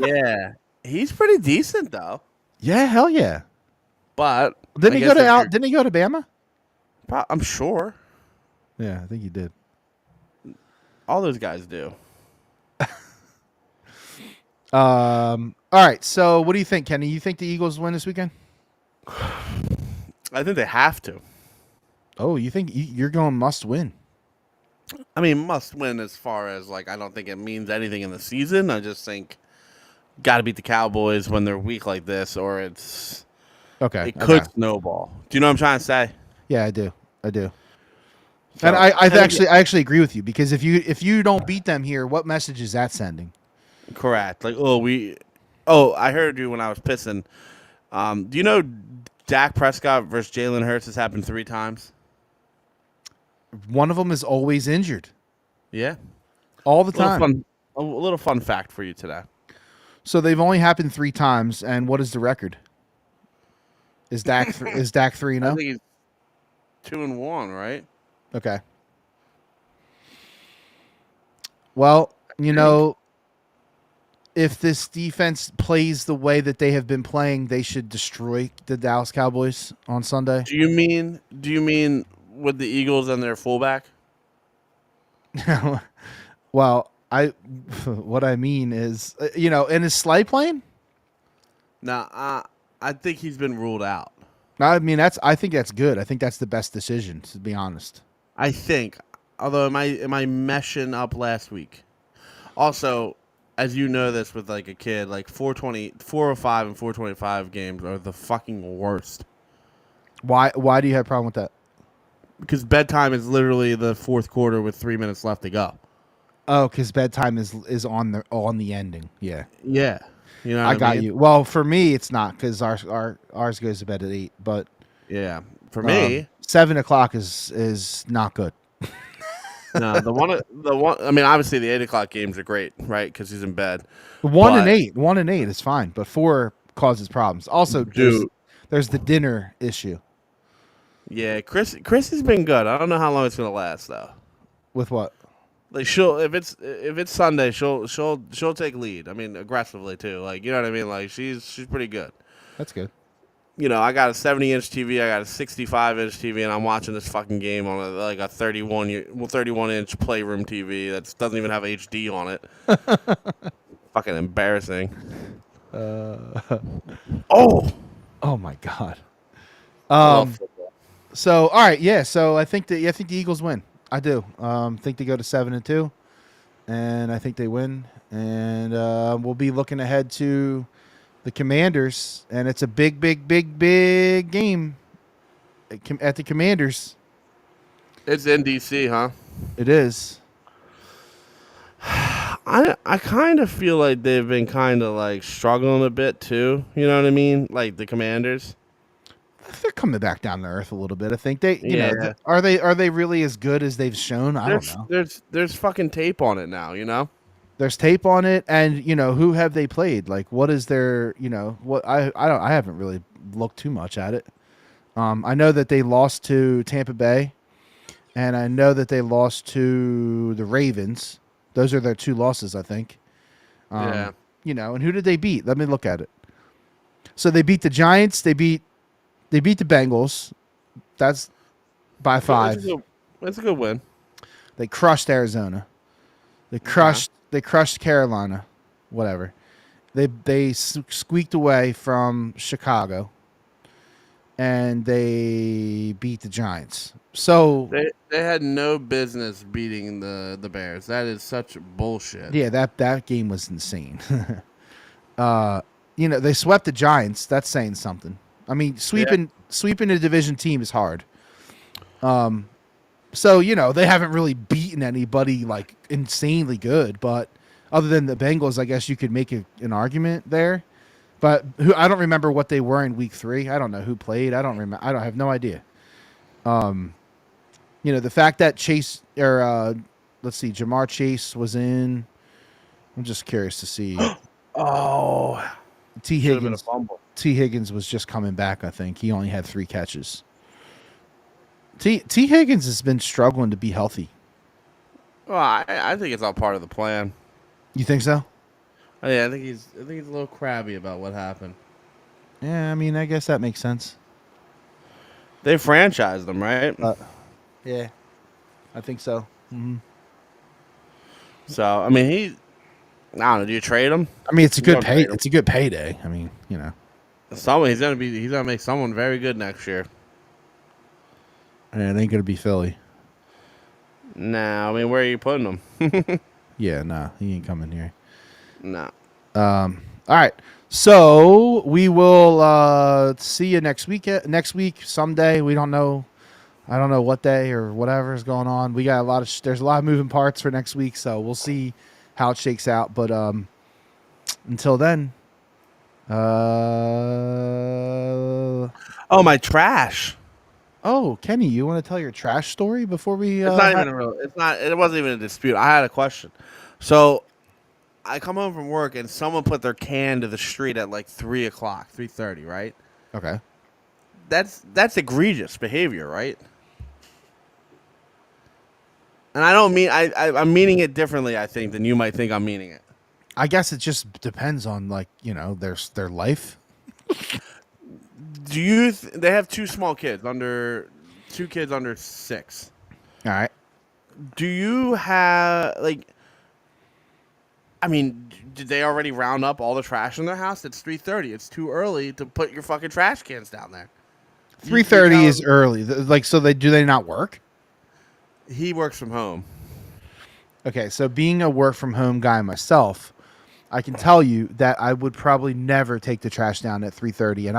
Yeah. He's pretty decent though. Yeah, hell yeah. But didn't he go to Bama? I'm sure. Yeah, I think he did. All those guys do. All right. So, what do you think, Kenny? You think the Eagles win this weekend? I think they have to. Oh, you think you're going must win? I mean, must win as far as like I don't think it means anything in the season. I just think got to beat the Cowboys when they're weak like this, or it's okay. It could snowball. Do you know what I'm trying to say? Yeah, I do. So, and I actually agree with you because if you don't beat them here, what message is that sending? Correct. Like, I heard you when I was pissing. Do you know Dak Prescott versus Jalen Hurts has happened 3 times? One of them is always injured. Yeah, all the time. A little fun fact for you today. So they've only happened 3 times, and what is the record? Is Dak 3-0? I think he's 2-1, right? Okay. Well, if this defense plays the way that they have been playing, they should destroy the Dallas Cowboys on Sunday. Do you mean with the Eagles and their fullback? Well, what I mean is, and is Slay playing? No, I think he's been ruled out. I mean, I think that's good. I think that's the best decision, to be honest. I think. Although, am I meshing up last week? Also, as you know this with like a kid, like 405 and 425 games are the fucking worst. Why do you have a problem with that? Because bedtime is literally the 4th quarter with 3 minutes left to go. Oh, because bedtime is on the ending. Yeah. Yeah. You know I got you. Well, for me, it's not because ours goes to bed at 8. But yeah, for me, 7:00 is not good. No, the one. I mean, obviously the 8:00 games are great, right? Because he's in bed. 1 and 8 is fine, but 4 causes problems. Also, there's the dinner issue. Yeah, Chris has been good. I don't know how long it's gonna last though. With what? Like if it's Sunday, she'll take lead. I mean, aggressively too. Like, you know what I mean? Like she's pretty good. That's good. I got a 70-inch TV, I got a 65-inch TV, and I'm watching this fucking game on a 31-inch Playroom TV that doesn't even have HD on it. Fucking embarrassing. Oh my God. So all right, yeah. So I think the Eagles win. I do. Think they go to 7-2, and I think they win. And we'll be looking ahead to the Commanders, and it's a big game at the Commanders. It's in DC, huh? It is. I kind of feel like they've been kind of like struggling a bit too. You know what I mean? Like the Commanders. They're coming back down to earth a little bit. I think they, are they really as good as they've shown? I don't know. There's fucking tape on it now. There's tape on it, and who have they played? Like, what is their, what I haven't really looked too much at it. I know that they lost to Tampa Bay, and I know that they lost to the Ravens. Those are their 2 losses, I think. Yeah. And who did they beat? Let me look at it. So they beat the Giants. They beat the Bengals. That's by 5. That's a good win. They crushed Arizona. They crushed Carolina. Whatever. They squeaked away from Chicago, and they beat the Giants. So they had no business beating the Bears. That is such bullshit. Yeah, that game was insane. They swept the Giants. That's saying something. I mean, sweeping a division team is hard. So they haven't really beaten anybody like insanely good, but other than the Bengals, I guess you could make an argument there. But I don't remember what they were in week 3. I don't know who played. I don't remember. I have no idea. The fact that Chase let's see, Jamar Chase was in. I'm just curious to see. T. Higgins was just coming back. I think he only had 3 catches. T. Higgins has been struggling to be healthy. Well, I think it's all part of the plan. You think so? Yeah, I think he's a little crabby about what happened. Yeah, I mean, I guess that makes sense. They franchised him, right? Yeah, I think so. Mm-hmm. So, I mean, I don't know. Do you trade him? I mean, it's a good pay. It's a good payday. I mean, he's gonna make someone very good next year. And it ain't gonna be Philly. Nah, I mean, where are you putting him? Yeah, nah, he ain't coming here. Nah. All right. So we will see you next week. Next week, someday. We don't know. I don't know what day or whatever is going on. We got there's a lot of moving parts for next week, so we'll see how it shakes out. But until then, my trash. Oh, Kenny, you want to tell your trash story before we? It's not even it wasn't even a dispute. I had a question. So I come home from work and someone put their can to the street at like 3:00, 3:30, right? Okay. That's egregious behavior, right? And I don't mean I'm meaning it differently, I think, than you might think I'm meaning it. I guess it just depends on their life. They have 2 small kids under 6. All right. Do you have I mean, did they already round up all the trash in their house? It's 3:30. It's too early to put your fucking trash cans down there. 3:30 is early. So do they not work? He works from home. Okay, so being a work from home guy myself, I can tell you that I would probably never take the trash down at 3:30. And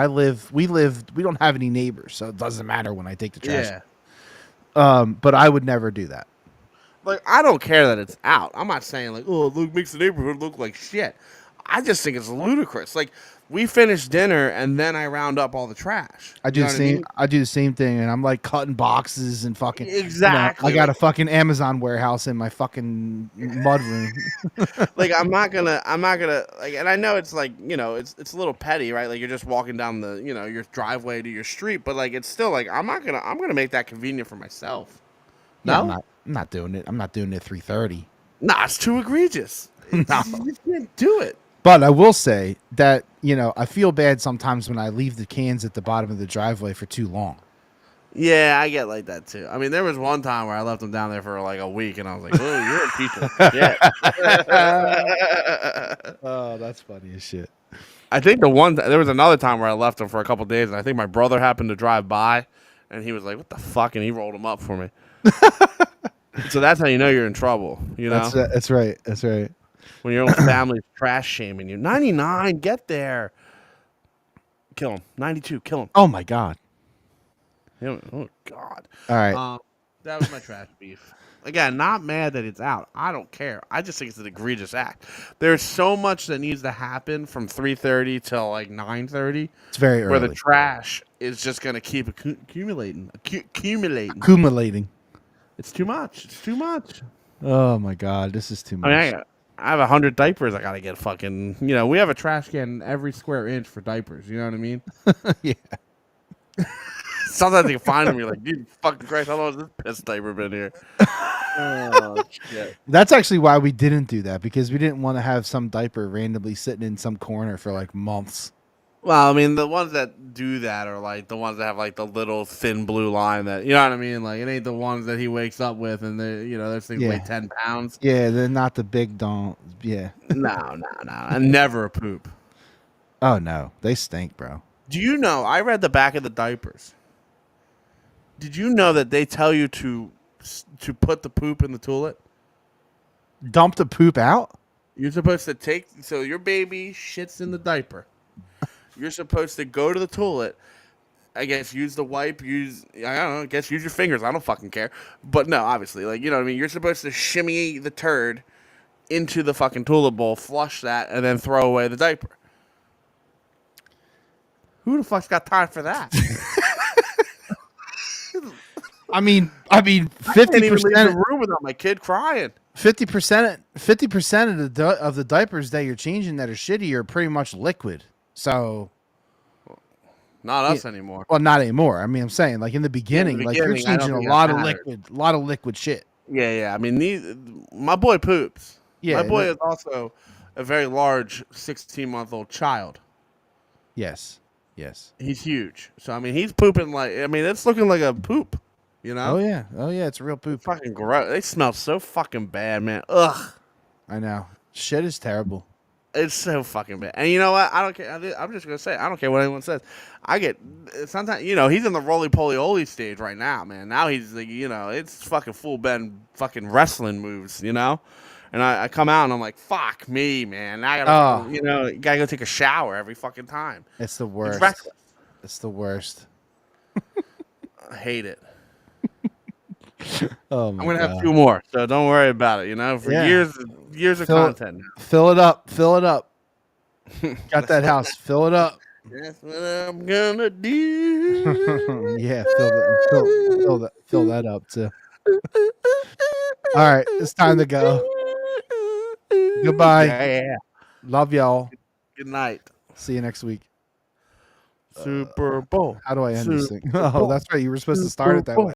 we don't have any neighbors, so it doesn't matter when I take the trash. Yeah. But I would never do that. Like, I don't care that it's out. I'm not saying like, oh, it makes the neighborhood look like shit. I just think it's ludicrous. Like, we finish dinner and then I round up all the trash. I do the same. I do the same thing, and I'm like cutting boxes and fucking. Exactly. I got a fucking Amazon warehouse in my fucking mud room. Like, I'm not gonna like, and I know it's like, it's a little petty, right? Like, you're just walking down the your driveway to your street, but like, it's still like I'm gonna make that convenient for myself. No, I'm not doing it. I'm not doing it at 3:30. Nah, it's too egregious. No. You can't do it. But I will say that, I feel bad sometimes when I leave the cans at the bottom of the driveway for too long. Yeah, I get like that too. I mean, there was one time where I left them down there for like a week, and I was like, "Oh, you're a piece of shit." Oh, that's funny as shit. I think there was another time where I left them for a couple of days, and I think my brother happened to drive by, and he was like, "What the fuck?" and he rolled them up for me. So that's how you know you're in trouble. That's right. That's right. When your own family's trash shaming you. 99, get there. Kill him. 92, kill him. Oh my God. Oh God. All right. That was my trash beef. Again, not mad that it's out. I don't care. I just think it's an egregious act. There's so much that needs to happen from 3:30 till like 9:30. It's very early. Where the trash is just going to keep accumulating. It's too much. It's too much. Oh my God, this is too much. I mean, I have 100 diapers. I gotta get fucking. We have a trash can every square inch for diapers. You know what I mean? Yeah. Sometimes you can find them. You're like, dude, fucking Christ, how long has this piss diaper been here? Oh shit. That's actually why we didn't do that, because we didn't want to have some diaper randomly sitting in some corner for like months. Well, I mean, the ones that do that are like the ones that have like the little thin blue line that, you know what I mean? Like, it ain't the ones that he wakes up with and those things weigh 10 pounds. Yeah, they're not the big don't. Yeah. No. And never a poop. Oh, no. They stink, bro. Do you know? I read the back of the diapers. Did you know that they tell you to put the poop in the toilet? Dump the poop out? You're supposed to so your baby shits in the diaper. You're supposed to go to the toilet. I guess use the wipe. I don't know. I guess use your fingers. I don't fucking care. But no, obviously, like, you know what I mean. You're supposed to shimmy the turd into the fucking toilet bowl, flush that, and then throw away the diaper. Who the fuck's got time for that? I mean, 50% I can't even leave the room without my kid crying. 50% of the diapers that you're changing that are shitty are pretty much liquid. So, not us anymore. Well, not anymore. I mean, I'm saying like in the beginning, like you're changing a lot of liquid shit. Yeah. I mean, my boy poops. Yeah, my boy is also a very large 16-month-old child. Yes. He's huge. So I mean, he's pooping it's looking like a poop. You know? Oh yeah, it's a real poop. It's fucking gross. They smell so fucking bad, man. Ugh. I know. Shit is terrible. It's so fucking bad. And you know what? I don't care. I'm just gonna say, I don't care what anyone says. I get sometimes, he's in the roly-poly-oly stage right now, man. Now he's like, it's fucking full bend fucking wrestling moves, And I come out and I'm like, fuck me, man. I gotta, gotta go take a shower every fucking time. It's the worst. It's the worst. I hate it. Oh I'm gonna have 2 more, so don't worry about it. For years of content. Fill it up. Got that house. Fill it up. That's what I'm gonna do. Yeah, fill that up too. All right, it's time to go. Goodbye. Yeah. Love y'all. Good night. See you next week. Super Bowl. How do I end this thing? Oh, that's right. You were supposed to start it that way.